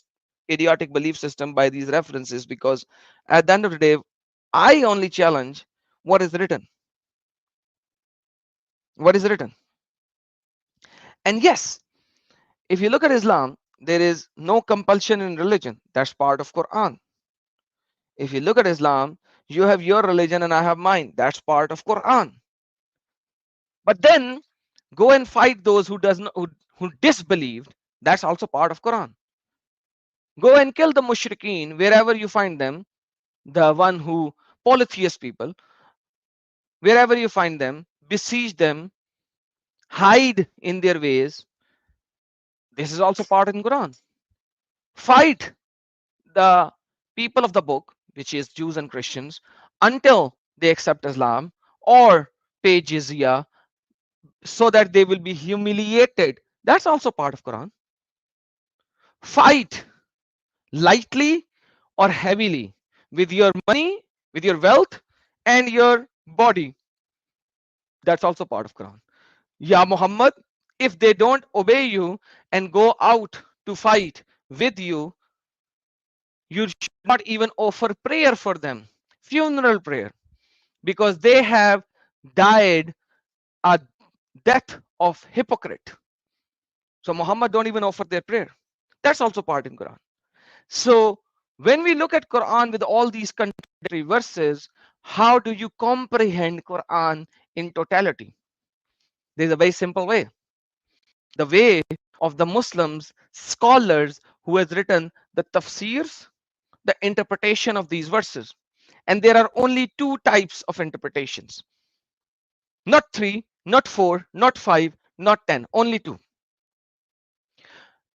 B: idiotic belief system by these references. Because at the end of the day, I only challenge what is written. What is written? And yes, if you look at Islam, there is no compulsion in religion. That's part of Quran. If you look at Islam, you have your religion and I have mine. That's part of Quran. But then go and fight those who does not who disbelieved. That's also part of Quran. Go and kill the mushrikeen wherever you find them, the one who polytheist people, wherever you find them, besiege them, hide in their ways. This is also part in Quran. Fight the people of the book, which is Jews and Christians, until they accept Islam or pay jizya, so that they will be humiliated. That's also part of Quran. Fight lightly or heavily, with your money, with your wealth, and your body. That's also part of Quran. Ya Muhammad, if they don't obey you and go out to fight with you, you should not even offer prayer for them, funeral prayer, because they have died a death of hypocrite. So Muhammad don't even offer their prayer. That's also part in Quran. So when we look at Quran with all these contradictory verses, how do you comprehend Quran in totality? There's a very simple way. The way of the Muslims scholars who has written the tafsirs, the interpretation of these verses. And there are only two types of interpretations. Not three, not four, not five, not 10, only two.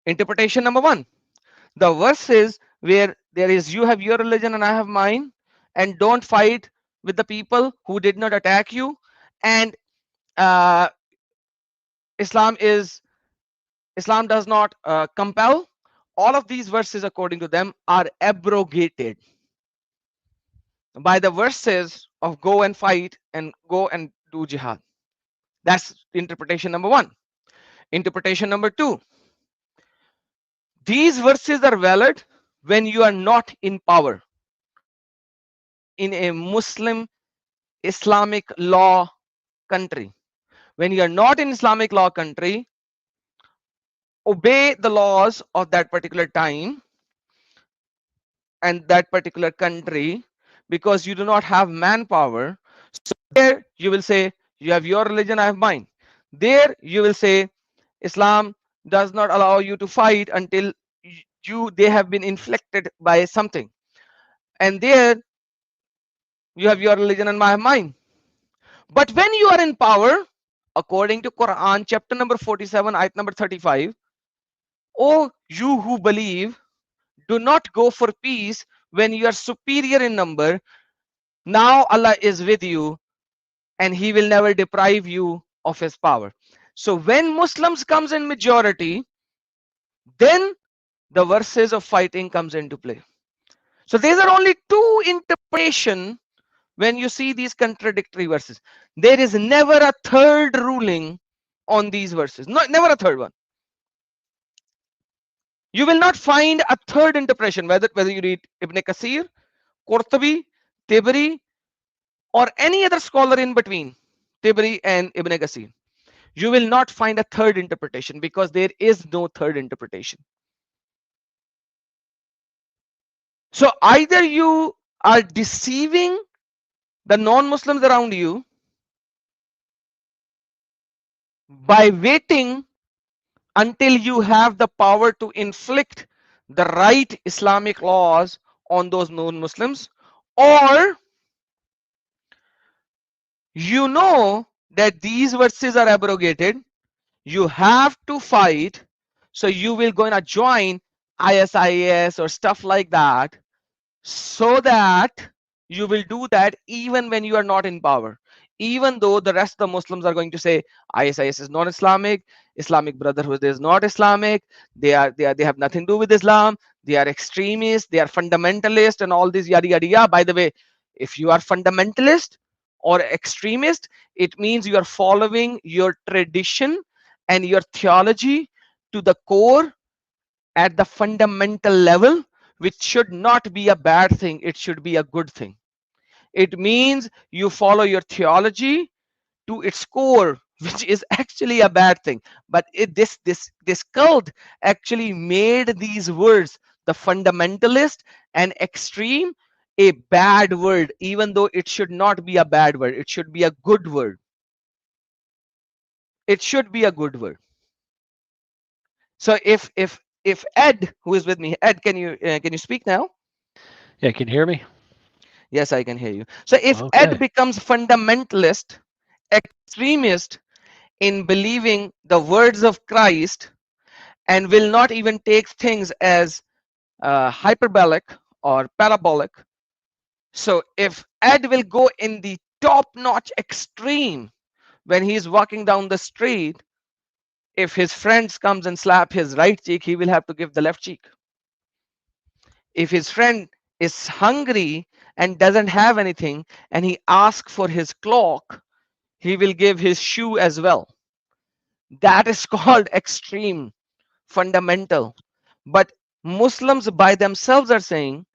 B: Interpretation number one, the verses where there is you have your religion and I have mine, and don't fight with the people who did not attack you, and uh, Islam does not compel. All of these verses, according to them, are abrogated by the verses of go and fight and go and do jihad. That's interpretation number one. Interpretation number two, these verses are valid when you are not in power in a Muslim Islamic law country. When you are not in Islamic law country, obey the laws of that particular time and that particular country, because you do not have manpower. So there you will say, you have your religion, I have mine. There you will say, Islam does not allow you to fight until they have been inflicted by something. And there you have your religion and I have mine. But when you are in power, according to Quran, chapter number 47, ayat number 35, O you who believe, do not go for peace when you are superior in number. Now Allah is with you and he will never deprive you of his power. So when Muslims comes in majority, then the verses of fighting comes into play. So these are only two interpretations when you see these contradictory verses. There is never a third ruling on these verses. No, never a third one. You will not find a third interpretation, whether you read Ibn Kasir, Qurtubi, Tibri, or any other scholar in between Tibri and Ibn Kasir. You will not find a third interpretation because there is no third interpretation. So either you are deceiving the non-Muslims around you by waiting until you have the power to inflict the right Islamic laws on those non-Muslims, or you know that these verses are abrogated, you have to fight, so you will gonna join ISIS or stuff like that, so that you will do that even when you are not in power, even though the rest of the Muslims are going to say ISIS is not Islamic, Islamic Brotherhood is not Islamic, they have nothing to do with Islam, they are extremists, they are fundamentalist and all this yada yada yada. By the way, if you are fundamentalist or extremist, it means you are following your tradition and your theology to the core at the fundamental level, which should not be a bad thing, it should be a good thing. It means you follow your theology to its core, which is actually a bad thing. But this cult actually made these words, the fundamentalist and extreme, a bad word, even though it should not be a bad word, it should be a good word. It should be a good word. So if Ed, who is with me, Ed, can you speak now?
G: Yeah, can you hear me?
B: Yes, I can hear you. So if Ed
G: Okay.
B: becomes fundamentalist, extremist in believing the words of Christ, and will not even take things as hyperbolic or parabolic. So if Ed will go in the top-notch extreme when he's walking down the street, if his friends comes and slap his right cheek, he will have to give the left cheek. If his friend is hungry and doesn't have anything and he asks for his clock, he will give his shoe as well. That is called extreme, fundamental. But Muslims by themselves are saying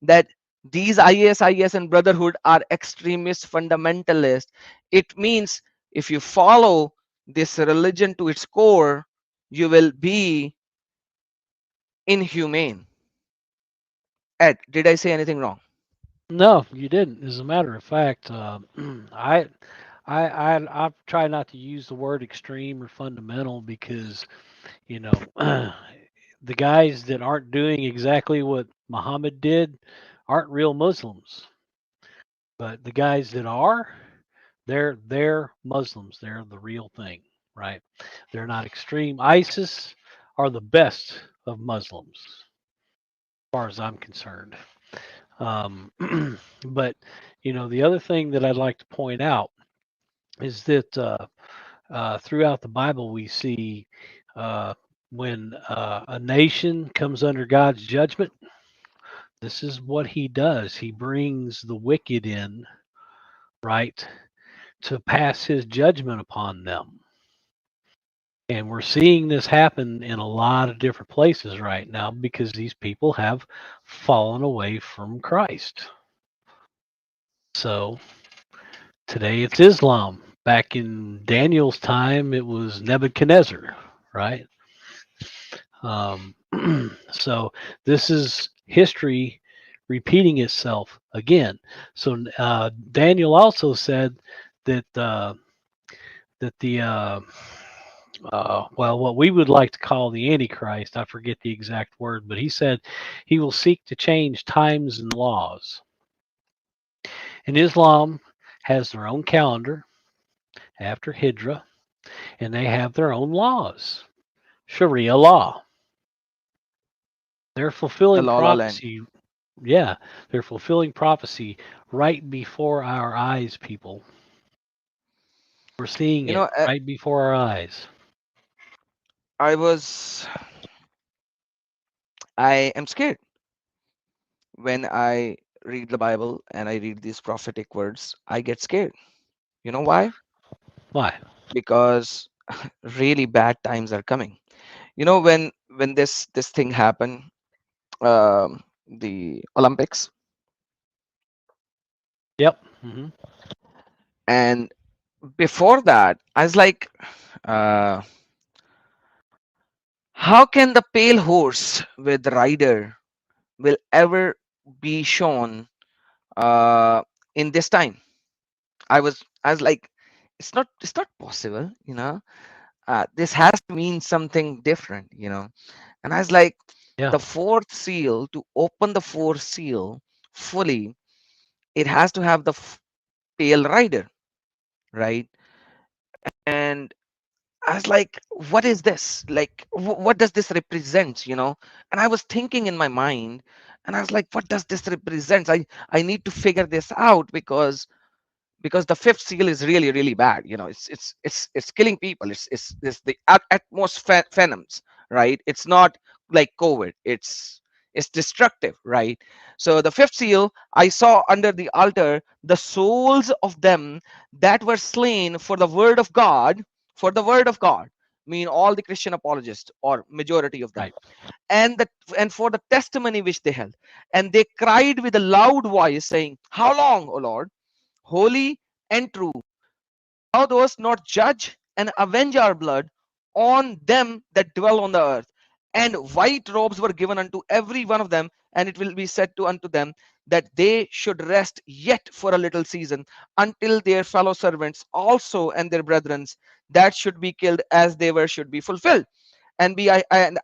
B: that these IS and Brotherhood are extremist fundamentalists. It means if you follow this religion to its core, you will be inhumane. Ed, did I say anything wrong?
G: No, you didn't. As a matter of fact, I, I try not to use the word extreme or fundamental because you know the guys that aren't doing exactly what Muhammad did aren't real Muslims, but the guys that are, they're Muslims. They're the real thing, right? They're not extreme. ISIS are the best of Muslims, as far as I'm concerned. Um, but the other thing that I'd like to point out is that throughout the Bible we see uh, when a nation comes under God's judgment, this is what He does. He brings the wicked in, right, to pass His judgment upon them. And we're seeing this happen in a lot of different places right now because these people have fallen away from Christ. So today it's Islam. Back in Daniel's time, it was Nebuchadnezzar, right? Um, so this is history repeating itself again. So Daniel also said that well, what we would like to call the Antichrist, I forget the exact word, but he said he will seek to change times and laws. And Islam has their own calendar after Hijra, and they have their own laws, Sharia law. They're
B: The
G: fulfilling
B: La La Land.
G: prophecy. Yeah, they're fulfilling prophecy right before our eyes, people. We're seeing
B: You
G: it
B: know,
G: right before our eyes.
B: I was, I am scared when I read the Bible and I read these prophetic words. I get scared. You know why?
G: Why?
B: Because really bad times are coming. You know, when this thing happened, the Olympics,
G: Yep.
B: and before that, I was like, uh, how can the pale horse with rider will ever be shown in this time? I was like, it's not possible, this has to mean something different, and I was like,
G: Yeah.
B: the fourth seal, to open the fourth seal fully, it has to have the pale rider, right? And I was like, what is this? Like, what does this represent? And I was thinking in my mind, and I was like, what does this represent? I need to figure this out because the fifth seal is really really bad. It's killing people. It's the atmos venoms, right? It's not like COVID. It's destructive, right? So the fifth seal, I saw under the altar the souls of them that were slain for the word of God. For the word of God, mean all the Christian apologists or majority of them,
G: Right.
B: and for the testimony which they held, and they cried with a loud voice, saying, how long, O Lord, holy and true, thou dost not judge and avenge our blood on them that dwell on the earth. And white robes were given unto every one of them, and it will be said to unto them that they should rest yet for a little season, until their fellow servants also and their brethren that should be killed as they were should be fulfilled. And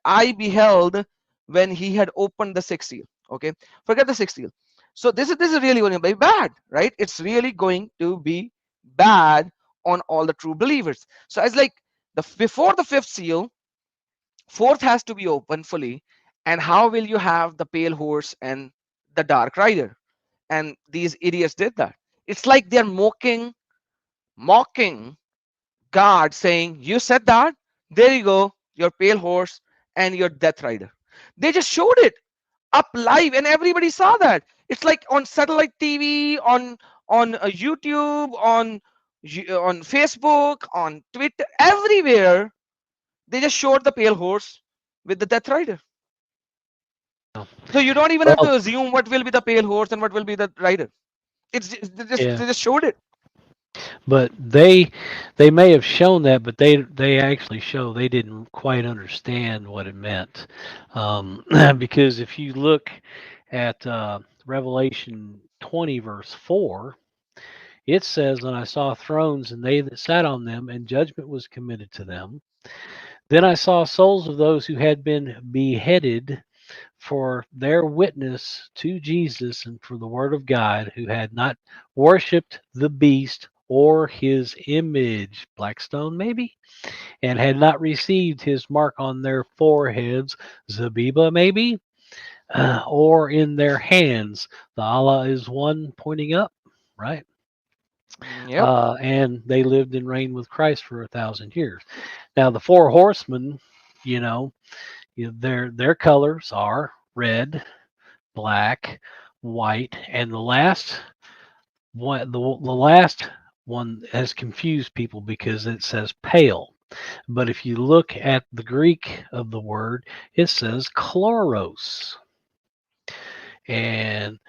B: I beheld when he had opened the sixth seal. Okay, forget the sixth seal. So this is really going to be bad, right? It's really going to be bad on all the true believers. So it's like before the fifth seal, fourth has to be open fully. And how will you have the pale horse and the dark rider? And these idiots did that. It's like they're mocking God, saying, you said that, there you go, your pale horse and your death rider. They just showed it up live and everybody saw that. It's like on satellite TV, on YouTube, on Facebook, on Twitter, everywhere. They just showed the pale horse with the death rider. So you don't even have
G: Well,
B: to assume what will be the pale horse and what will be the rider.
G: yeah,
B: they just showed it.
G: but they may have shown that, but they actually show they didn't quite understand what it meant, because if you look at Revelation 20 verse 4, it says, "And I saw thrones, and they that sat on them, and judgment was committed to them. Then I saw souls of those who had been beheaded for their witness to Jesus and for the word of God, who had not worshipped the beast or his image," Blackstone maybe, "and had not received his mark on their foreheads," Zabiba maybe, "or in their hands." The Allah is one pointing up, right?
B: Yep.
G: And they lived and reigned with Christ for 1,000 years. Now the four horsemen, you know, their colors are red, black, white, and the last one has confused people because it says pale. But if you look at the Greek of the word, it says chloros. And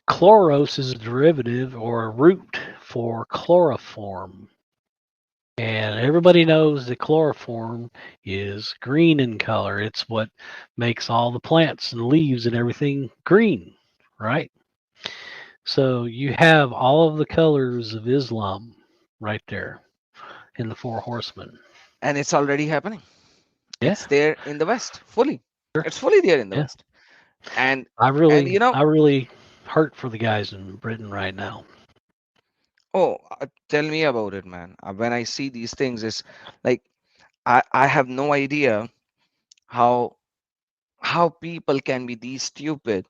G: chloros is a derivative or a root for chloroform. And everybody knows that chloroform is green in color. It's what makes all the plants and leaves and everything green, right? So you have all of the colors of Islam right there in the four horsemen.
B: And it's already happening.
G: Yeah,
B: It's there in the West fully.
G: sure.
B: It's fully there in the
G: Yeah.
B: West. And
G: I
B: and
G: really I really hurt for the guys in Britain right now.
B: oh, tell me about it, man. When I see these things, it's like I have no idea how people can be these stupid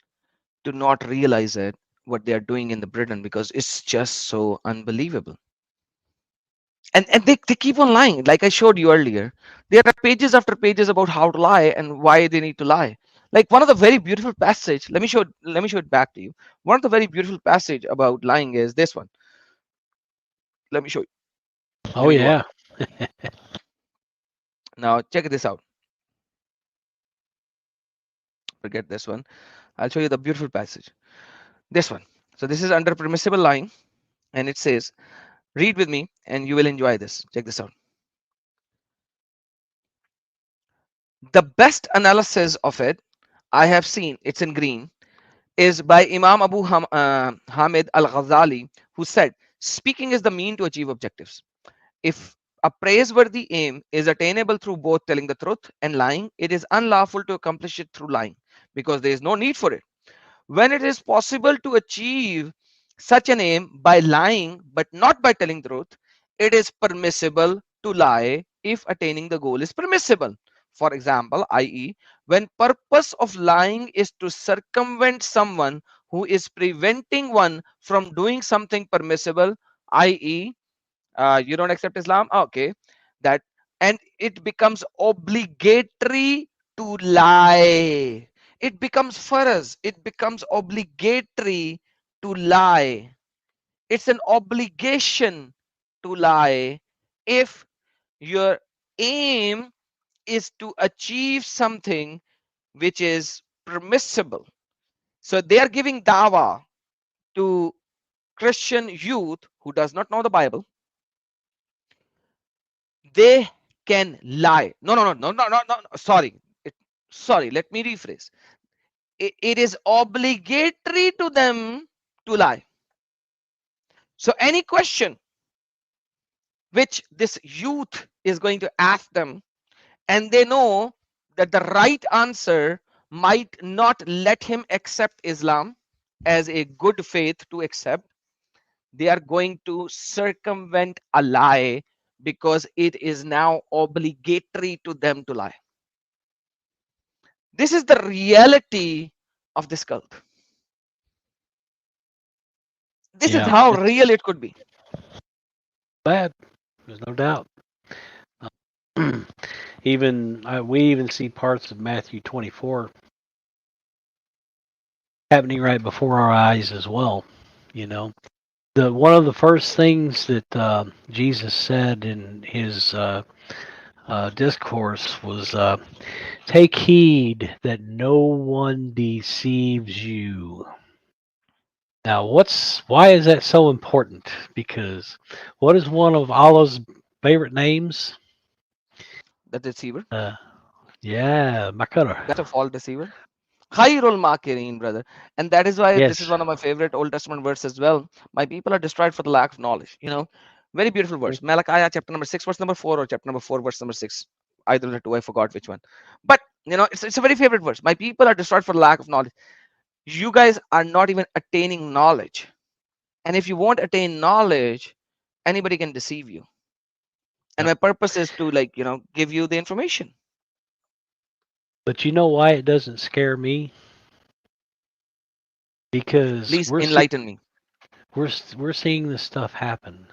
B: to not realize it what they are doing in the Britain, because it's just so unbelievable. And they keep on lying, like I showed you earlier. There are pages after pages about how to lie and why they need to lie. Like one of the very beautiful passage, let me show it back to you. One of the very beautiful passage about lying is this one. Let me show you.
G: Oh
B: Give me one.
G: yeah.
B: Now check this out. Forget this one. I'll show you the beautiful passage. This one. So this is under permissible lying, and it says, read with me and you will enjoy this. Check this out. The best analysis of it I have seen, it's in green, is by Imam Hamid al-Ghazali, who said, speaking is the mean to achieve objectives. If a praiseworthy aim is attainable through both telling the truth and lying, it is unlawful to accomplish it through lying, because there is no need for it. When it is possible to achieve such an aim by lying but not by telling the truth, it is permissible to lie if attaining the goal is permissible. For example, i.e., when purpose of lying is to circumvent someone who is preventing one from doing something permissible, i.e., you don't accept Islam, okay, that, and it becomes obligatory to lie. It becomes farz, it becomes obligatory to lie. It's an obligation to lie if your aim is to achieve something which is permissible. So they are giving dawah to Christian youth who does not know the Bible. They can lie. No. Sorry. Sorry, let me rephrase. It is obligatory to them to lie. So any question which this youth is going to ask them, and they know that the right answer might not let him accept Islam as a good faith to accept, they are going to circumvent a lie because it is now obligatory to them to lie. This is the reality of this cult. This is
G: Yeah.
B: how
G: It's
B: real it could be.
G: bad. There's no doubt. We even see parts of Matthew 24 happening right before our eyes as well. You know, one of the first things that Jesus said in his discourse was take heed that no one deceives you. Now, why is that so important? Because what is one of Allah's favorite names?
B: The deceiver,
G: Yeah, Makara.
B: best of all deceiver. Khairul Makirin, brother. And that is why this is
G: Yes.
B: one of my favorite Old Testament verses as well. My people are destroyed for the lack of knowledge. Very beautiful verse. Malachi chapter number 6, verse number 4, or chapter number 4, verse number 6. Either of the two, I forgot which one. But it's a very favorite verse. My people are destroyed for the lack of knowledge. You guys are not even attaining knowledge. And if you won't attain knowledge, anybody can deceive you. And my purpose is to give you the information.
G: But you know why it doesn't scare me? Because
B: Please enlighten me.
G: we're seeing this stuff happen.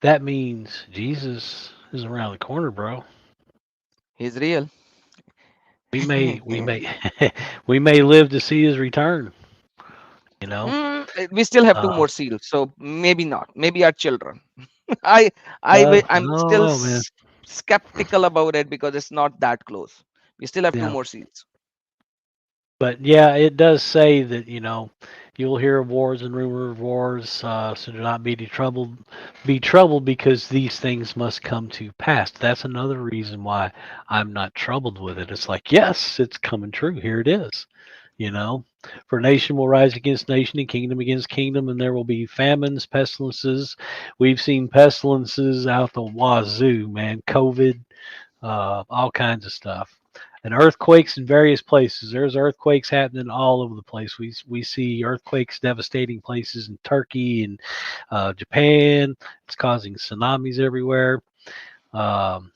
G: That means Jesus is around the corner, bro.
B: He's real.
G: We may we may live to see his return. You know.
B: We still have two
G: Uh,
B: more seals, so maybe not. Maybe our children. I'm
G: I don't
B: still
G: know, man.
B: skeptical about it because it's not that close. We still have two
G: Yeah.
B: more seals.
G: But yeah, it does say that you'll hear of wars and rumor of wars. So do not be troubled. Be troubled because these things must come to pass. That's another reason why I'm not troubled with it. It's like, yes, it's coming true. Here it is. For nation will rise against nation and kingdom against kingdom, and there will be famines, pestilences. We've seen pestilences out the wazoo, man. COVID, all kinds of stuff, and earthquakes in various places. There's earthquakes happening all over the place. We see earthquakes devastating places in Turkey and Japan. It's causing tsunamis everywhere, um,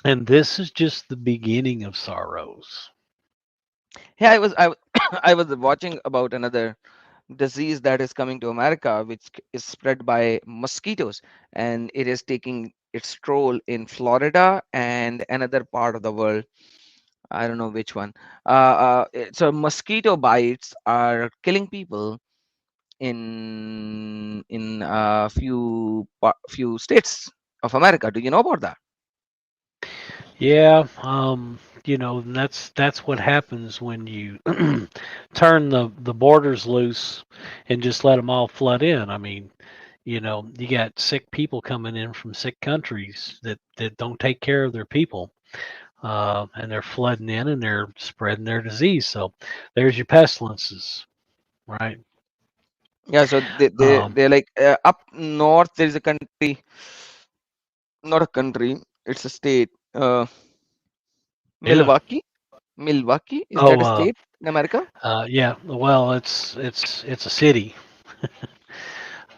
G: and this is just the beginning of sorrows.
B: Yeah, I was watching about another disease that is coming to America, which is spread by mosquitoes, and it is taking its toll in Florida and another part of the world. I don't know which one. So mosquito bites are killing people in a few states of America. Do you know about that?
G: Yeah, and that's what happens when you turn the borders loose and just let them all flood in. I mean, you got sick people coming in from sick countries that don't take care of their people, and they're flooding in and they're spreading their disease. So there's your pestilences, right?
B: Yeah. So
G: Um,
B: they're like up north. There's a country, not a country. It's a state.
G: yeah.
B: Milwaukee. Milwaukee, is
G: Oh,
B: that a state in America?
G: yeah. Well, it's a city.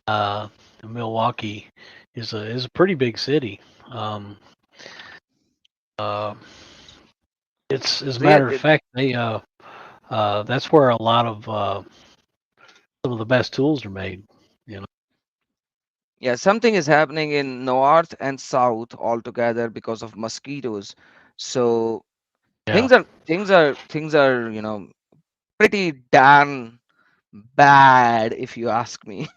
G: Uh, Milwaukee is a pretty big city. Um, uh, it's as a
B: So yeah,
G: matter of fact, that's where a lot of some of the best tools are made. You know.
B: yeah, something is happening in north and south altogether because of mosquitoes. So
G: Yeah.
B: things are pretty damn bad if you ask me.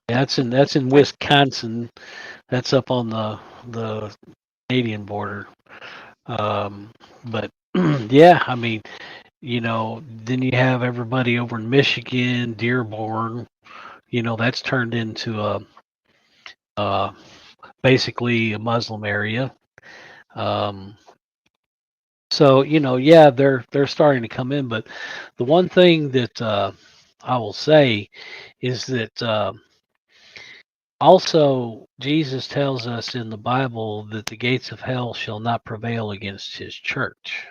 G: Yeah, that's in
B: But
G: Wisconsin. That's up on the Canadian border. But yeah, I mean, then you have everybody over in Michigan, Dearborn. That's turned into uh, basically a Muslim area. Um, so yeah, they're starting to come in. But the one thing that I will say is that also Jesus tells us in the Bible that the gates of hell shall not prevail against His church.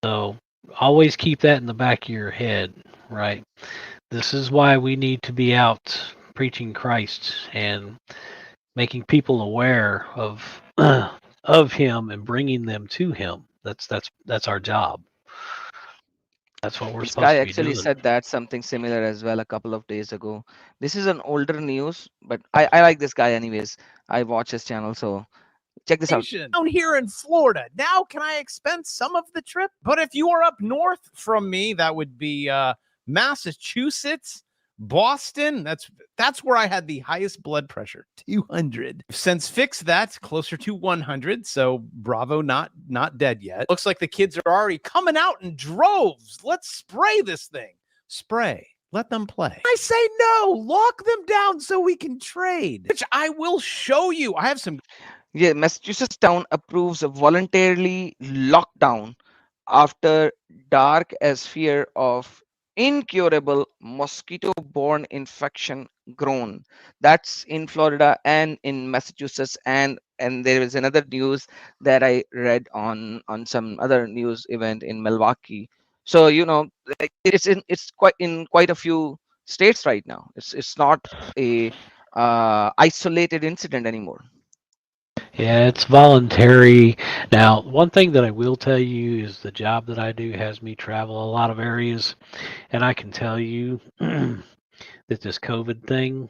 G: So always keep that in the back of your head, right? This is why we need to be out preaching Christ and making people aware of of Him and bringing them to Him. That's our job. That's what we're
B: this
G: supposed
B: guy
G: to be
B: actually
G: doing.
B: said that something similar as well a couple of days ago. This is an older news, but I like this guy anyways. I watch his channel, so check this out.
C: Down here in Florida. Now, can I expense some of the trip? But if you are up north from me, that would be Massachusetts, Boston, that's where I had the highest blood pressure, 200. Since fixed that, closer to 100. So bravo, not dead yet. Looks like the kids are already coming out in droves. Let's spray this thing. Spray. Let them play. I say no. Lock them down so we can trade, which I will show you. I have some.
B: Yeah, Massachusetts town approves a voluntarily lockdown after dark as fear of incurable mosquito-borne infection grown. That's in Florida and in Massachusetts, and there is another news that I read on some other news event in Milwaukee. So like, it's quite a few states right now. It's not a isolated incident anymore.
G: Yeah, it's voluntary. Now, one thing that I will tell you is the job that I do has me travel a lot of areas, and I can tell you that this COVID thing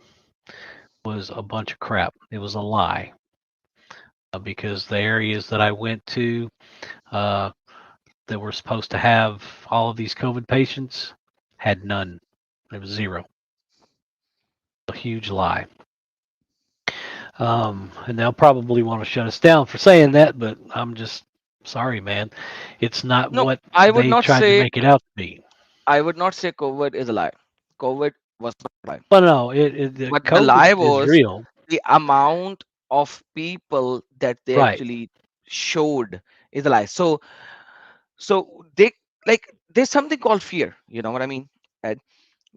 G: was a bunch of crap. It was a lie because the areas that I went to uh, that were supposed to have all of these COVID patients had none. It was zero. A huge lie. And they'll probably want to shut us down for saying that, but I'm just sorry, man. It's not
B: No,
G: what
B: I would
G: they
B: not
G: tried to
B: say
G: make it out to be.
B: I would not say COVID is a lie. COVID was not a lie.
G: But no, the
B: But the lie
G: COVID is
B: was
G: real,
B: the amount of people that they
G: right?
B: actually showed is a lie. So they like there's something called fear. You know what I mean? And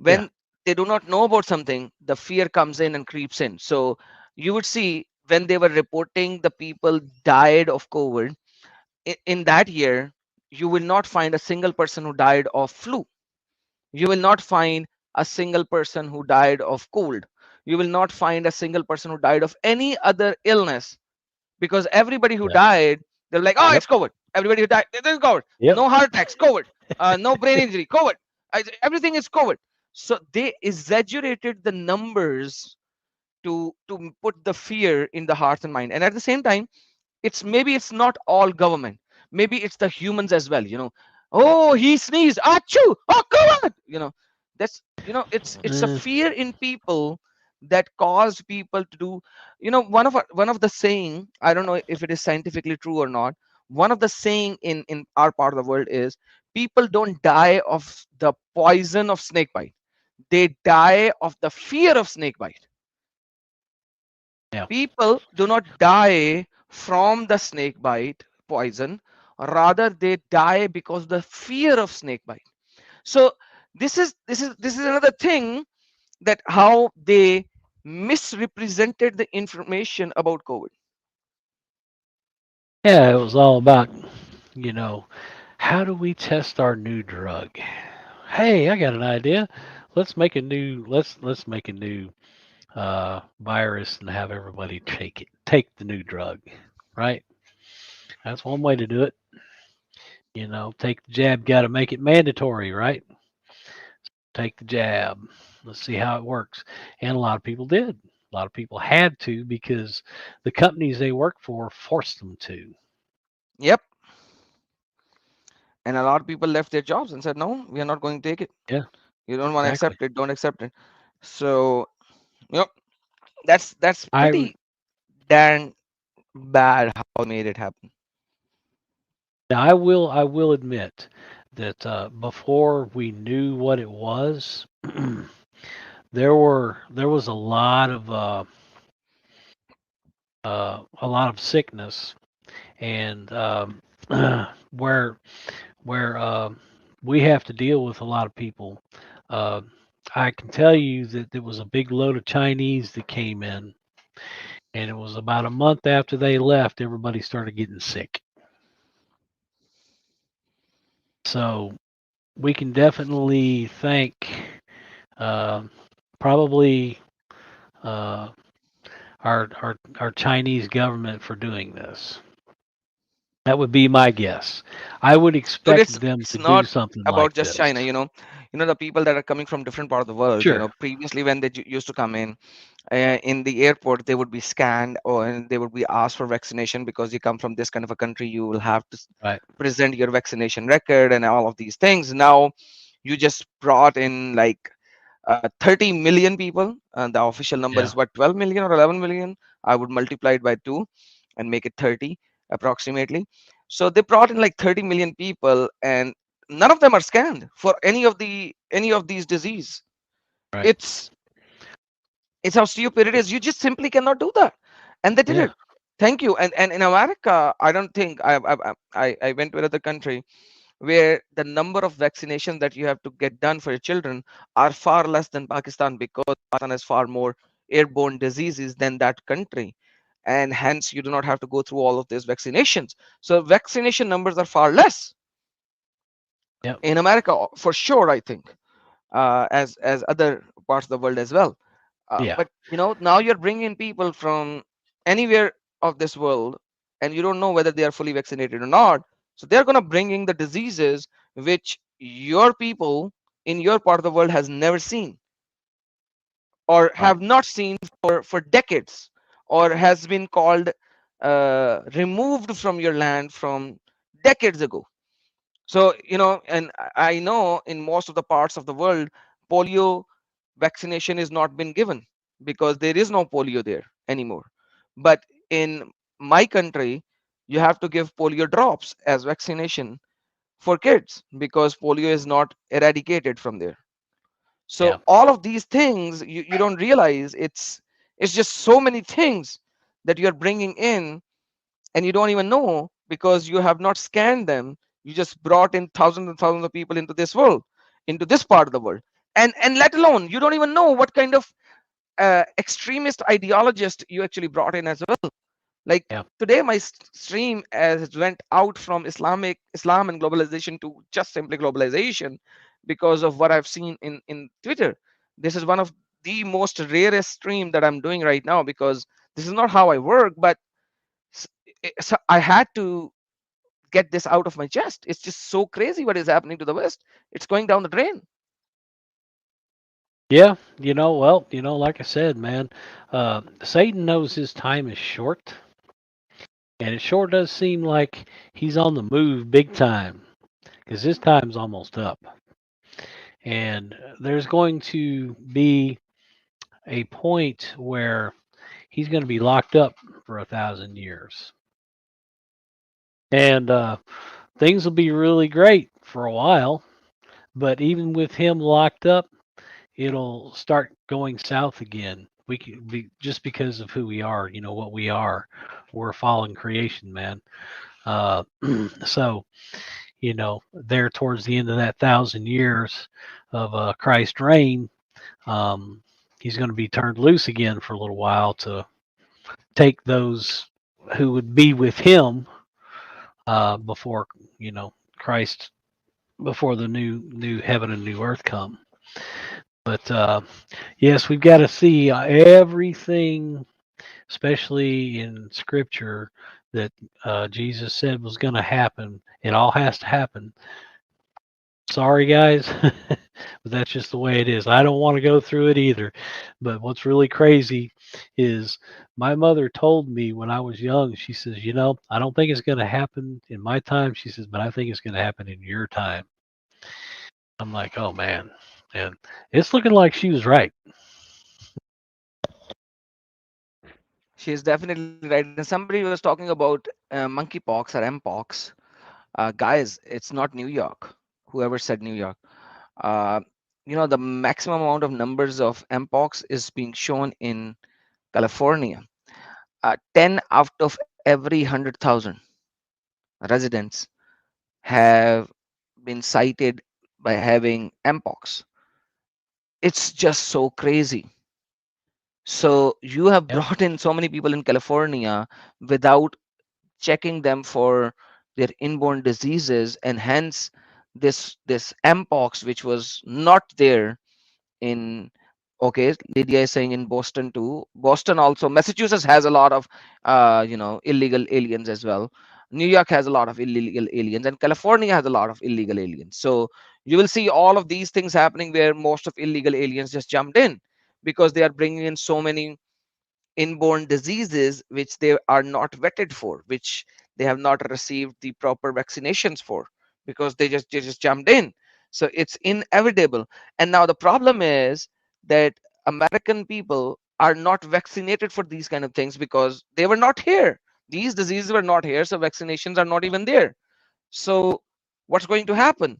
G: Yeah,
B: when they do not know about something, the fear comes in and creeps in. So you would see when they were reporting the people died of COVID in that year, you will not find a single person who died of flu. You will not find a single person who died of cold. You will not find a single person who died of any other illness, because everybody who
G: yeah,
B: died, they're like, oh,
G: yep,
B: it's COVID. Everybody who died, this is COVID.
G: yep.
B: No heart attacks, COVID. No brain injury, COVID. Everything is COVID. So they exaggerated the numbers to put the fear in the hearts and mind. And at the same time, it's not all government, maybe it's the humans as well. Oh, he sneezed, achoo, oh god, that's it's a
G: Eh,
B: fear in people that cause people to do. One of the saying, I don't know if it is scientifically true or not. One of the saying in our part of the world is, people don't die of the poison of snake bite, they die of the fear of snake bite.
G: yeah,
B: People do not die from the snake bite poison, rather they die because the fear of snake bite. So this is another thing, that how they misrepresented the information about COVID.
G: yeah. It was all about, you know, how do we test our new drug? Hey, I got an idea. Let's make a new virus and have everybody take the new drug, right? That's one way to do it. Take the jab, got to make it mandatory, right? Take the jab. Let's see how it works. And a lot of people did. A lot of people had to because the companies they work for forced them to.
B: Yep. And a lot of people left their jobs and said, no, we are not going to take it.
G: Yeah,
B: You don't want to
G: exactly.
B: accept it, don't accept it. So yep, that's
G: I
B: pretty darn bad how they made it happen.
G: Now I will admit that before we knew what it was, there was a lot of sickness, and where we have to deal with a lot of people. Uh, I can tell you that there was a big load of Chinese that came in, and it was about a month after they left, everybody started getting sick. So we can definitely thank uh, probably uh, our Chinese government for doing this. That would be my guess. I would
B: Dude,
G: expect
B: it's
G: them
B: it's
G: to do
B: not
G: something
B: about
G: like
B: just
G: this.
B: China. The people that are coming from different part of the world.
G: Sure.
B: Previously when they used to come in the airport, they would be scanned, or and they would be asked for vaccination, because you come from this kind of a country, you will have to
G: Right.
B: present your vaccination record and all of these things. Now you just brought in like 30 million people, and the official number
G: Yeah.
B: is what, 12 million or 11 million. I would multiply it by 2 and make it 30 approximately. So they brought in like 30 million people, and none of them are scanned for any of these disease.
G: Right.
B: It's it's how stupid it is. You just simply cannot do that, and they did
G: Yeah.
B: it. Thank you. And in America, I don't think I went to another country where the number of vaccinations that you have to get done for your children are far less than Pakistan, because Pakistan has far more airborne diseases than that country, and hence you do not have to go through all of these vaccinations. So vaccination numbers are far less
G: Yep.
B: in America, for sure, I think, as other parts of the world as well.
G: Yeah.
B: But now you're bringing people from anywhere of this world, and you don't know whether they are fully vaccinated or not. So they're going to bring in the diseases which your people in your part of the world has never seen, or
G: Right.
B: have not seen for decades, or has been called removed from your land from decades ago. So, and I know in most of the parts of the world, polio vaccination is not been given because there is no polio there anymore. But in my country, you have to give polio drops as vaccination for kids because polio is not eradicated from there. So
G: Yeah.
B: all of these things, you don't realize it's just so many things that you're bringing in, and you don't even know because you have not scanned them. You just brought in thousands and thousands of people into this world, into this part of the world, and let alone you don't even know what kind of extremist ideologist you actually brought in as well. Like
G: Yeah.
B: today, my stream as went out from Islam and globalization to just simply globalization because of what I've seen in Twitter. This is one of the most rarest stream that I'm doing right now because this is not how I work, but s- so I had to get this out of my chest. It's just so crazy what is happening to the West. It's going down the drain.
G: Yeah. Well, like I said, man, Satan knows his time is short, and it sure does seem like he's on the move big time because his time's almost up. And there's going to be a point where he's going to be locked up for 1,000 years. And things will be really great for a while. But even with him locked up, it'll start going south again. We can be just because of who we are, what we are. We're a fallen creation, man. Uh, so, there towards the end of that 1,000 years of Christ's reign, um, he's going to be turned loose again for a little while to take those who would be with him before, Christ, before the new heaven and new earth come. But yes, we've got to see everything, especially in Scripture, that Jesus said was going to happen. It all has to happen. Sorry, guys, but that's just the way it is. I don't want to go through it either. But what's really crazy is my mother told me when I was young, she says, I don't think it's going to happen in my time. She says, but I think it's going to happen in your time. I'm like, oh, man. And it's looking like she was right.
B: She is definitely right. And somebody was talking about monkeypox or mpox. Guys, it's not New York. Whoever said New York. Uh, the maximum amount of numbers of mpox is being shown in California. 10 out of every 100,000 residents have been cited by having mpox. It's just so crazy. So you have
G: Yep.
B: brought in so many people in California without checking them for their inborn diseases, and hence this mpox, which was not there in, okay, Lydia is saying in Boston too. Boston also, Massachusetts has a lot of illegal aliens as well. New York has a lot of illegal aliens, and California has a lot of illegal aliens. So you will see all of these things happening where most of illegal aliens just jumped in because they are bringing in so many inborn diseases which they are not vetted for, which they have not received the proper vaccinations for, because they just jumped in. So it's inevitable. And now the problem is that American people are not vaccinated for these kind of things because they were not here. These diseases were not here, so vaccinations are not even there. So what's going to happen?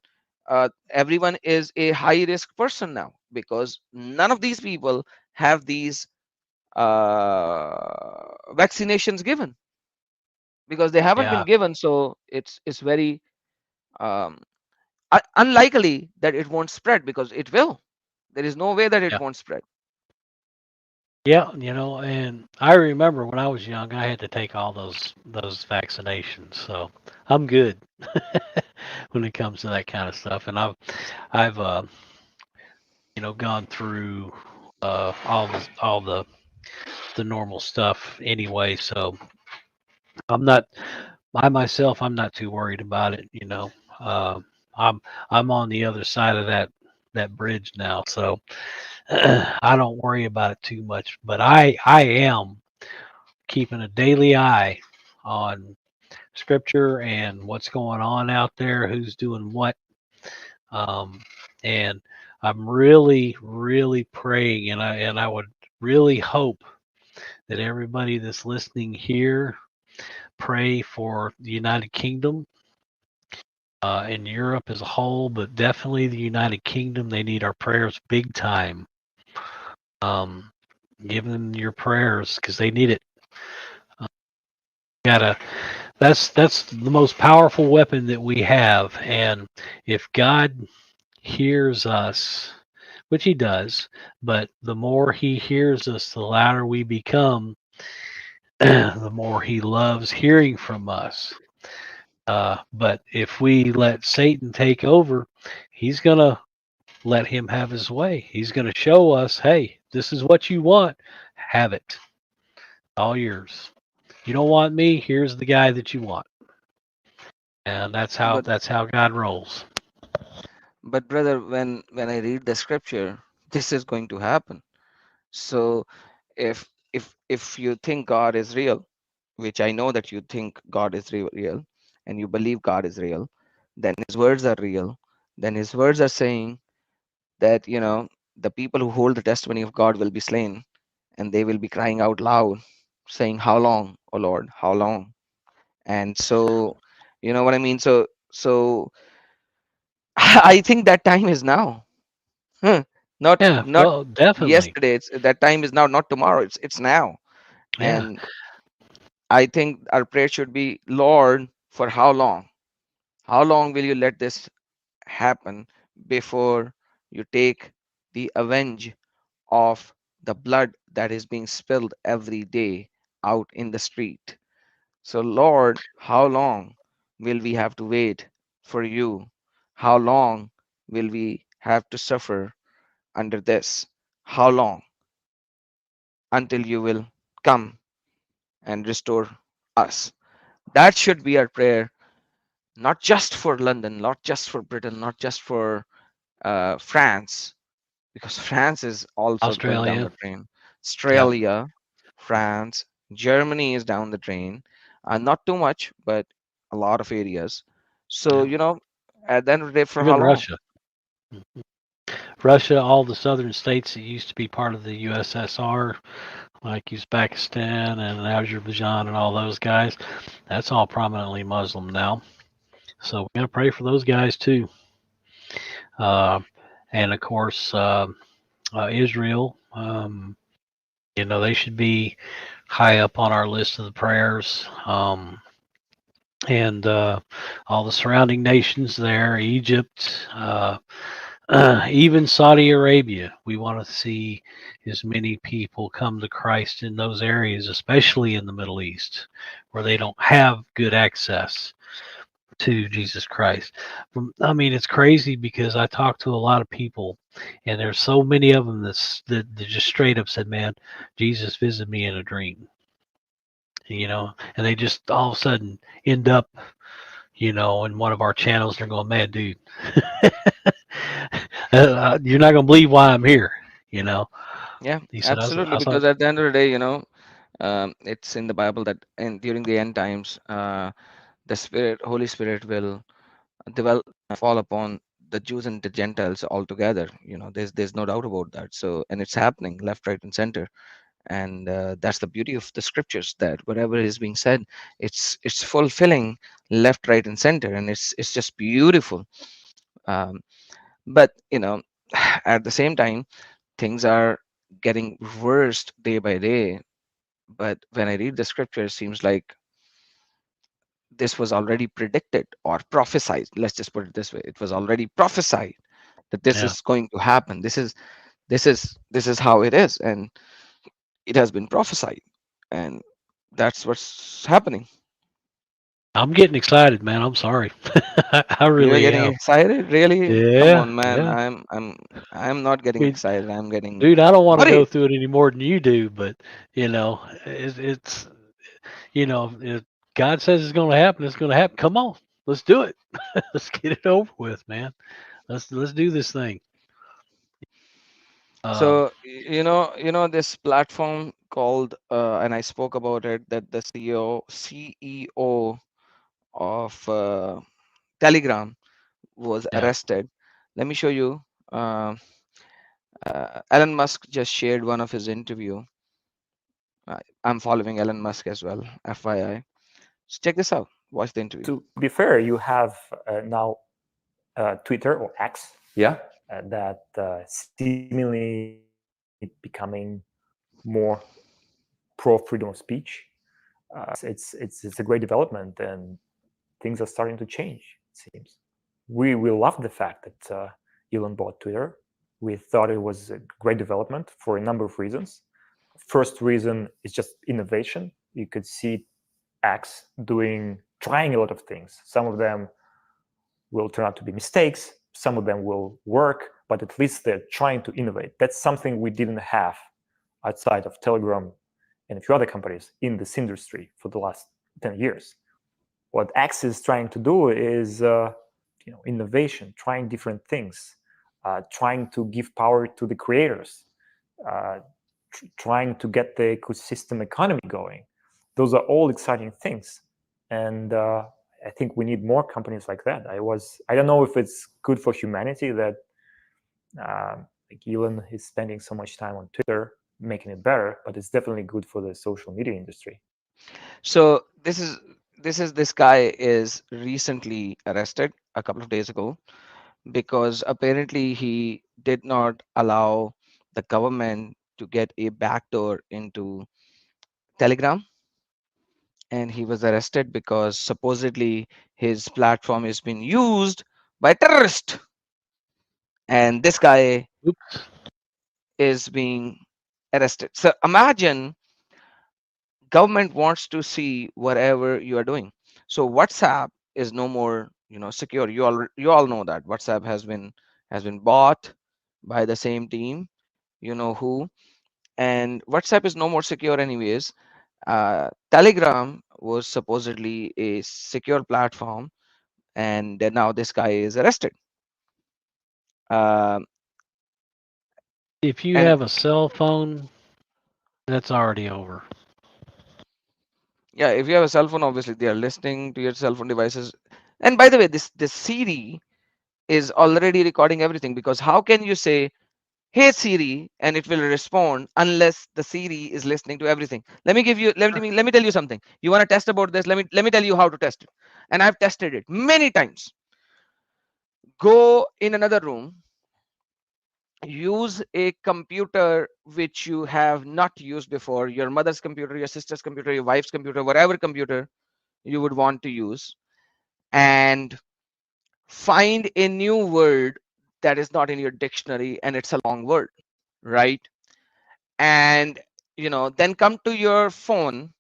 B: Everyone is a high risk person now because none of these people have these vaccinations given because they haven't
G: Yeah,
B: been given. So it's very um, unlikely that it won't spread because it will. There is no way that it
G: yeah,
B: won't spread.
G: yeah. And I remember when I was young, I had to take all those vaccinations, so I'm good when it comes to that kind of stuff. And I've gone through all the normal stuff anyway, so I'm not I myself I'm not too worried about it. I'm I'm on the other side of that bridge now, so I don't worry about it too much. But I am keeping a daily eye on scripture and what's going on out there, who's doing what, um, and I'm really, really praying, and I would really hope that everybody that's listening here pray for the United Kingdom and Europe as a whole, but definitely the United Kingdom. They need our prayers big time. Um, give them your prayers because they need it. Uh, gotta. That's the most powerful weapon that we have, and if God hears us, which He does, but the more He hears us, the louder we become, the more He loves hearing from us. But if we let Satan take over, he's going to let him have his way. He's going to show us, hey, this is what you want. Have it. All yours. You don't want me, here's the guy that you want. And that's how
B: But
G: that's how God rolls.
B: brother, when I read the scripture, this is going to happen. So if you think God is real, which I know that you think God is real, and you believe God is real, then His words are real. Then His words are saying that the people who hold the testimony of God will be slain, and they will be crying out loud, saying, "How long, O Lord? How long?" And so, you know what I mean. So I think that time is now. Huh. Not
G: Yeah,
B: not
G: well, definitely.
B: yesterday. It's that time is now, not tomorrow. It's now.
G: Yeah.
B: And I think our prayer should be, Lord, for how long? How long will you let this happen before you take the avenge of the blood that is being spilled every day out in the street? So, Lord, how long will we have to wait for you? How long will we have to suffer under this? How long until you will come and restore us? That should be our prayer, not just for London, not just for Britain, not just for France, because France is also going down
G: Australia.
B: the drain.
G: Yep.
B: Australia, France, Germany is down the drain. Not too much, but a lot of areas. So,
G: Yeah.
B: at the end of the day, for how
G: Even
B: long?
G: Russia. Russia, all the southern states that used to be part of the USSR, like Uzbekistan and Azerbaijan and all those guys, that's all prominently Muslim now. So we got to pray for those guys too. Uh, and of course, Israel, they should be high up on our list of the prayers. And all the surrounding nations there, Egypt, even Saudi Arabia. We want to see as many people come to Christ in those areas, especially in the Middle East, where they don't have good access to Jesus Christ. I mean, it's crazy because I talk to a lot of people, and there's so many of them that just straight up said, "Man, Jesus visited me in a dream," and they just all of a sudden end up, in one of our channels. They're going, "Man, dude, you're not gonna believe why I'm here," you know.
B: Yeah,
G: He said,
B: absolutely.
G: I thought,
B: Because at the end of the day, it's in the Bible that during the end times, the Spirit, Holy Spirit, will develop, fall upon the Jews and the Gentiles all together. There's no doubt about that. So, and it's happening left, right, and center. And that's the beauty of the scriptures, that whatever is being said, it's fulfilling left, right, and center, and it's just beautiful. um, but at the same time, things are getting worse day by day. But when I read the scripture, it seems like this was already predicted or prophesied. Let's just put it this way: it was already prophesied that this
G: Yeah.
B: is going to happen. This is how it is, and it has been prophesied, and that's what's happening.
G: I'm getting excited, man. I'm sorry. I
B: You're
G: really
B: getting
G: am.
B: excited, really? Come
G: Yeah,
B: on, man.
G: yeah.
B: I'm not
G: I
B: getting
G: mean,
B: excited. I'm getting
G: dude, I don't want to go
B: worried.
G: through it any more than you do, but it's if God says it's going to happen, it's going to happen. Come on, let's do it. Let's get it over with, man. Let's do this thing. Um,
B: So this platform called, and I spoke about it, that the CEO of Telegram was
G: yeah.
B: arrested. Let me show you. Uh, Elon Musk just shared one of his interview. I'm following Elon Musk as well, FYI. So check this out. Watch the interview.
H: To be fair, you have now Twitter or X,
I: Yeah.
H: that seemingly becoming more pro freedom of speech. It's a great development, and things are starting to change. It seems we love the fact that Elon bought Twitter. We thought it was a great development for a number of reasons. First reason is just innovation. You could see X trying a lot of things. Some of them will turn out to be mistakes. Some of them will work, but at least they're trying to innovate. That's something we didn't have outside of Telegram and a few other companies in this industry for the last 10 years. What X is trying to do is innovation, trying different things, trying to give power to the creators, trying to get the ecosystem economy going. Those are all exciting things. And I think we need more companies like that. I don't know if it's good for humanity that like Elon is spending so much time on Twitter making it better, but it's definitely good for the social media industry.
B: So this guy is recently arrested a couple of days ago because apparently he did not allow the government to get a backdoor into Telegram, and he was arrested because supposedly his platform is being used by terrorists, and this guy
G: oops.
B: is being arrested. So imagine government wants to see whatever you are doing. So WhatsApp is no more secure. You all know that WhatsApp has been bought by the same team, you know who, and WhatsApp is no more secure anyways. Telegram was supposedly a secure platform, and then now this guy is arrested. Um
G: If you
B: and
G: have a cell phone, that's already over.
B: yeah, if you have a cell phone, obviously they are listening to your cell phone devices. And by the way, this Siri is already recording everything, because how can you say, "Hey Siri," and it will respond unless the Siri is listening to everything? Let me tell you something. You want to test about this? Let me tell you how to test it. And I've tested it many times. Go in another room, use a computer which you have not used before, your mother's computer, your sister's computer, your wife's computer, whatever computer you would want to use, and find a new word that is not in your dictionary, and it's a long word, right? And then come to your phone,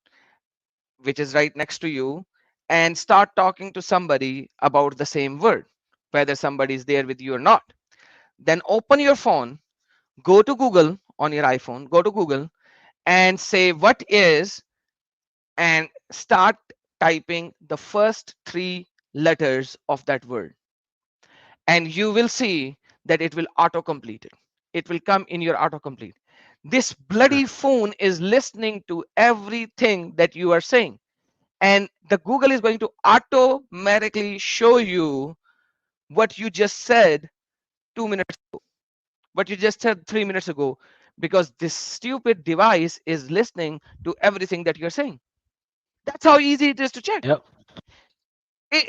B: which is right next to you, and start talking to somebody about the same word, whether somebody is there with you or not. Then open your phone, go to Google on your iPhone, go to Google and say, "What is," and start typing the first three letters of that word, and you will see that it will autocomplete it. It will come in your autocomplete. This bloody phone is listening to everything that you are saying, and the Google is going to automatically show you what you just said 2 minutes ago, what you just said 3 minutes ago, because this stupid device is listening to everything that you're saying. That's how easy it is to check.
G: Yep.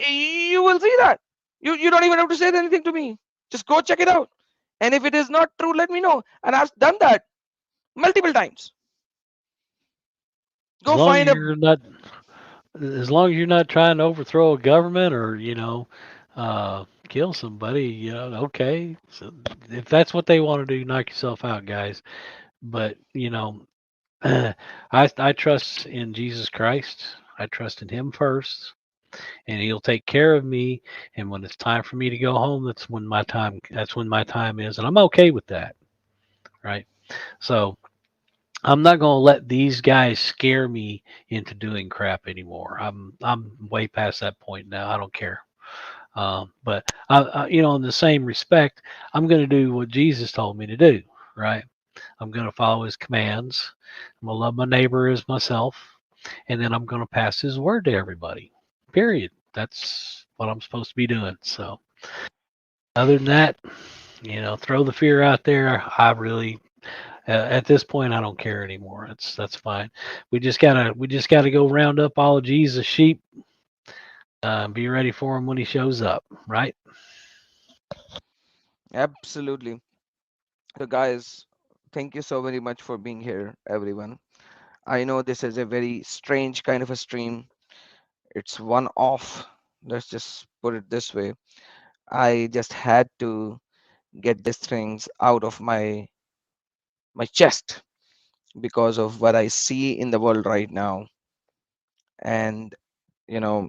B: You will see that. You don't even have to say anything to me. Just go check it out. And if it is not true, let me know. And I've done that multiple times.
G: As
B: Go
G: long as
B: find a
G: you're not, as long as you're not trying to overthrow a government or kill somebody, okay. So if that's what they want to do, knock yourself out, guys. But I trust in Jesus Christ. I trust in Him first, and He'll take care of me. And when it's time for me to go home, that's when my time. That's when my time is, and I'm okay with that, right? So I'm not going to let these guys scare me into doing crap anymore. I'm way past that point now. I don't care. But in the same respect, I'm going to do what Jesus told me to do. Right? I'm going to follow His commands. I'm going to love my neighbor as myself, and then I'm going to pass His word to everybody. Period. That's what I'm supposed to be doing. So, other than that, throw the fear out there. I really at this point, I don't care anymore. That's fine. We just gotta go round up all of Jesus' sheep. Be ready for him when he shows up. Right?
B: absolutely. So, guys, thank you so very much for being here, everyone. I know this is a very strange kind of a stream. It's one off. Let's just put it this way. I just had to get these things out of my chest because of what I see in the world right now. And you know,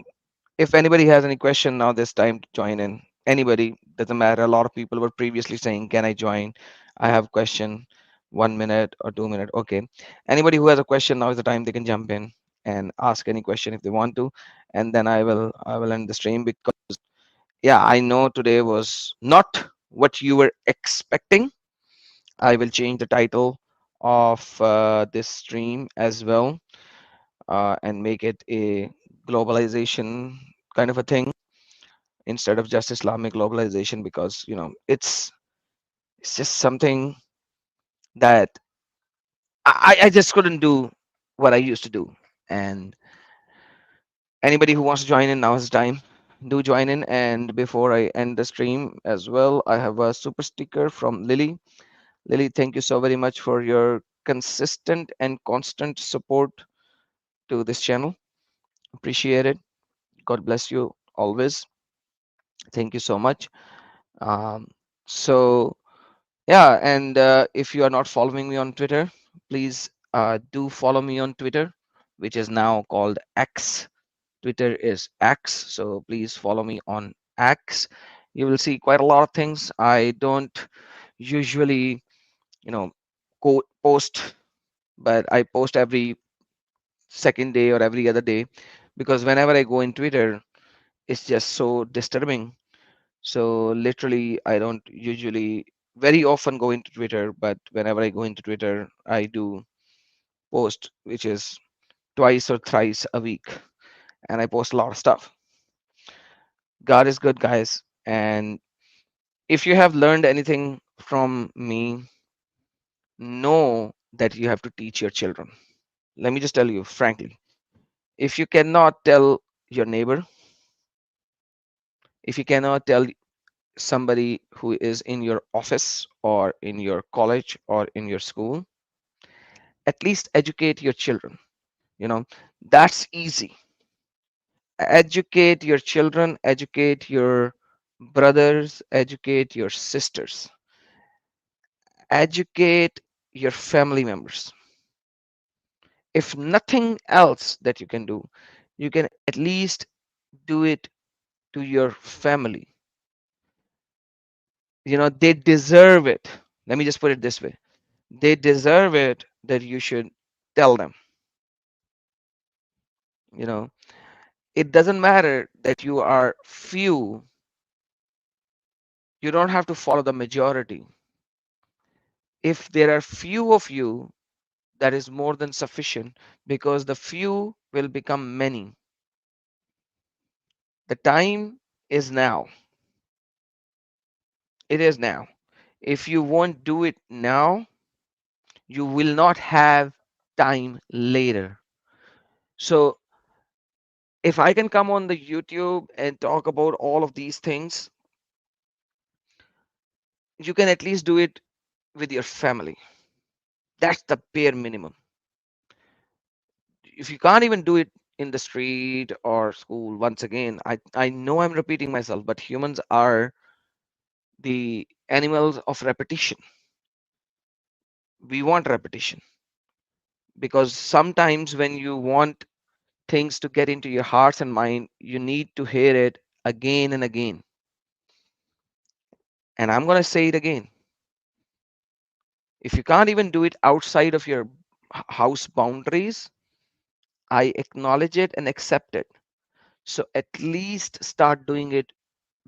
B: if anybody has any question now, this time to join in. Anybody, doesn't matter. A lot of people were previously saying, "Can I join? I have question." 1 minute or 2 minute. Okay. Anybody who has a question, now is the time they can jump in and ask any question if they want to, and then I will end the stream because yeah, I know today was not what you were expecting. I will change the title of this stream as well and make it a globalization kind of a thing instead of just Islamic globalization because it's just something that I just couldn't do what I used to do. And anybody who wants to join in, now is the time. Do join in. And before I end the stream as well, I have a super sticker from Lily. Lily, thank you so very much for your consistent and constant support to this channel. Appreciate it. God bless you always. Thank you so much. Um, so yeah, and if you are not following me on Twitter, please do follow me on Twitter, which is now called X. Twitter is X, so please follow me on X. You will see quite a lot of things. I don't usually, you know, post, but I post every second day or every other day because whenever I go in Twitter, it's just so disturbing. So literally, I don't usually very often go into Twitter, but whenever I go into Twitter, I do post, which is twice or thrice a week, and I post a lot of stuff. God is good, guys. And if you have learned anything from me, know that you have to teach your children. Let me just tell you frankly, if you cannot tell your neighbor, if you cannot tell somebody who is in your office or in your college or in your school, at least educate your children. You know, that's easy. Educate your children, educate your brothers, educate your sisters, educate your family members. If nothing else that you can do, you can at least do it to your family. They deserve it. Let me just put it this way. They deserve it that you should tell them. You know, it doesn't matter that you are few. You don't have to follow the majority. If there are few of you, that is more than sufficient because the few will become many. The time is now. It is now. If you won't do it now, you will not have time later. So if I can come on the YouTube and talk about all of these things, you can at least do it with your family. That's the bare minimum. If you can't even do it in the street or school, once again, I know I'm repeating myself, but humans are the animals of repetition. We want repetition because sometimes when you want things to get into your hearts and mind, you need to hear it again and again. And I'm going to say it again. If you can't even do it outside of your house boundaries, I acknowledge it and accept it. So at least start doing it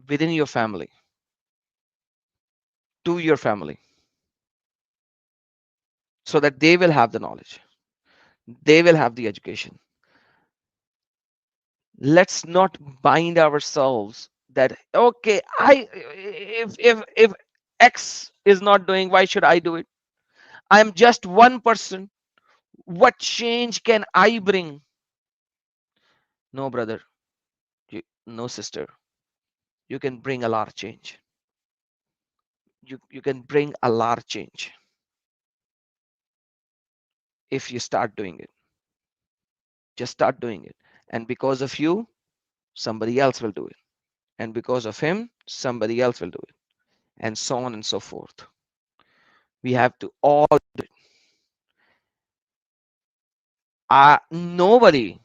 B: within your family, to your family, so that they will have the knowledge, they will have the education. Let's not bind ourselves that okay, I if X is not doing, why should I do it? I'm just one person. What change can I bring? No, brother, no, sister. You can bring a lot of change. You can bring a lot of change if you start doing it. Just start doing it. And because of you, somebody else will do it. And because of him, somebody else will do it. And so on and so forth. We have to all do it. Nobody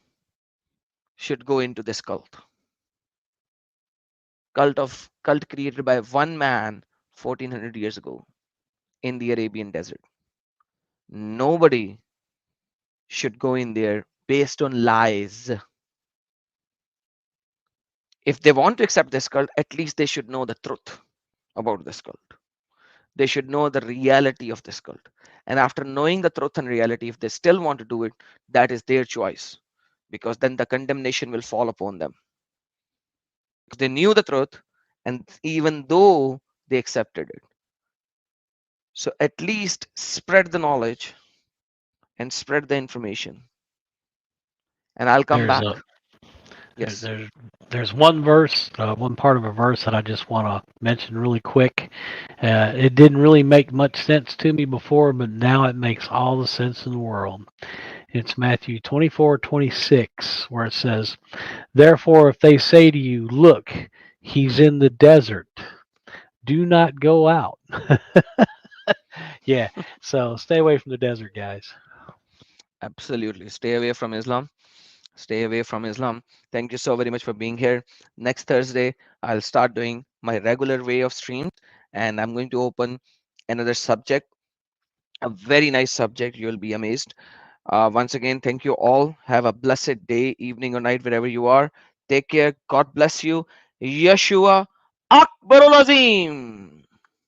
B: should go into this cult created by one man 1400 years ago in the Arabian desert. Nobody should go in there based on lies. If they want to accept this cult, at least they should know the truth about this cult. They should know the reality of this cult. And after knowing the truth and reality, if they still want to do it, that is their choice, because then the condemnation will fall upon them. Because they knew the truth, and even though they accepted it. So at least spread the knowledge and spread the information. And I'll come
G: There's
B: back.
G: a
B: Yes.
G: there's one verse, one part of a verse that I just want to mention really quick. It didn't really make much sense to me before, but now it makes all the sense in the world. It's Matthew 24:26, where it says, "Therefore, if they say to you, 'Look, he's in the desert,' do not go out." Yeah, so stay away from the desert, guys.
B: Absolutely. Stay away from Islam. Stay away from Islam. Thank you so very much for being here. Next Thursday, I'll start doing my regular way of streams, and I'm going to open another subject, a very nice subject. You'll be amazed. Once again, thank you all. Have a blessed day, evening, or night, wherever you are. Take care. God bless you. Yeshua Akbarul Azim.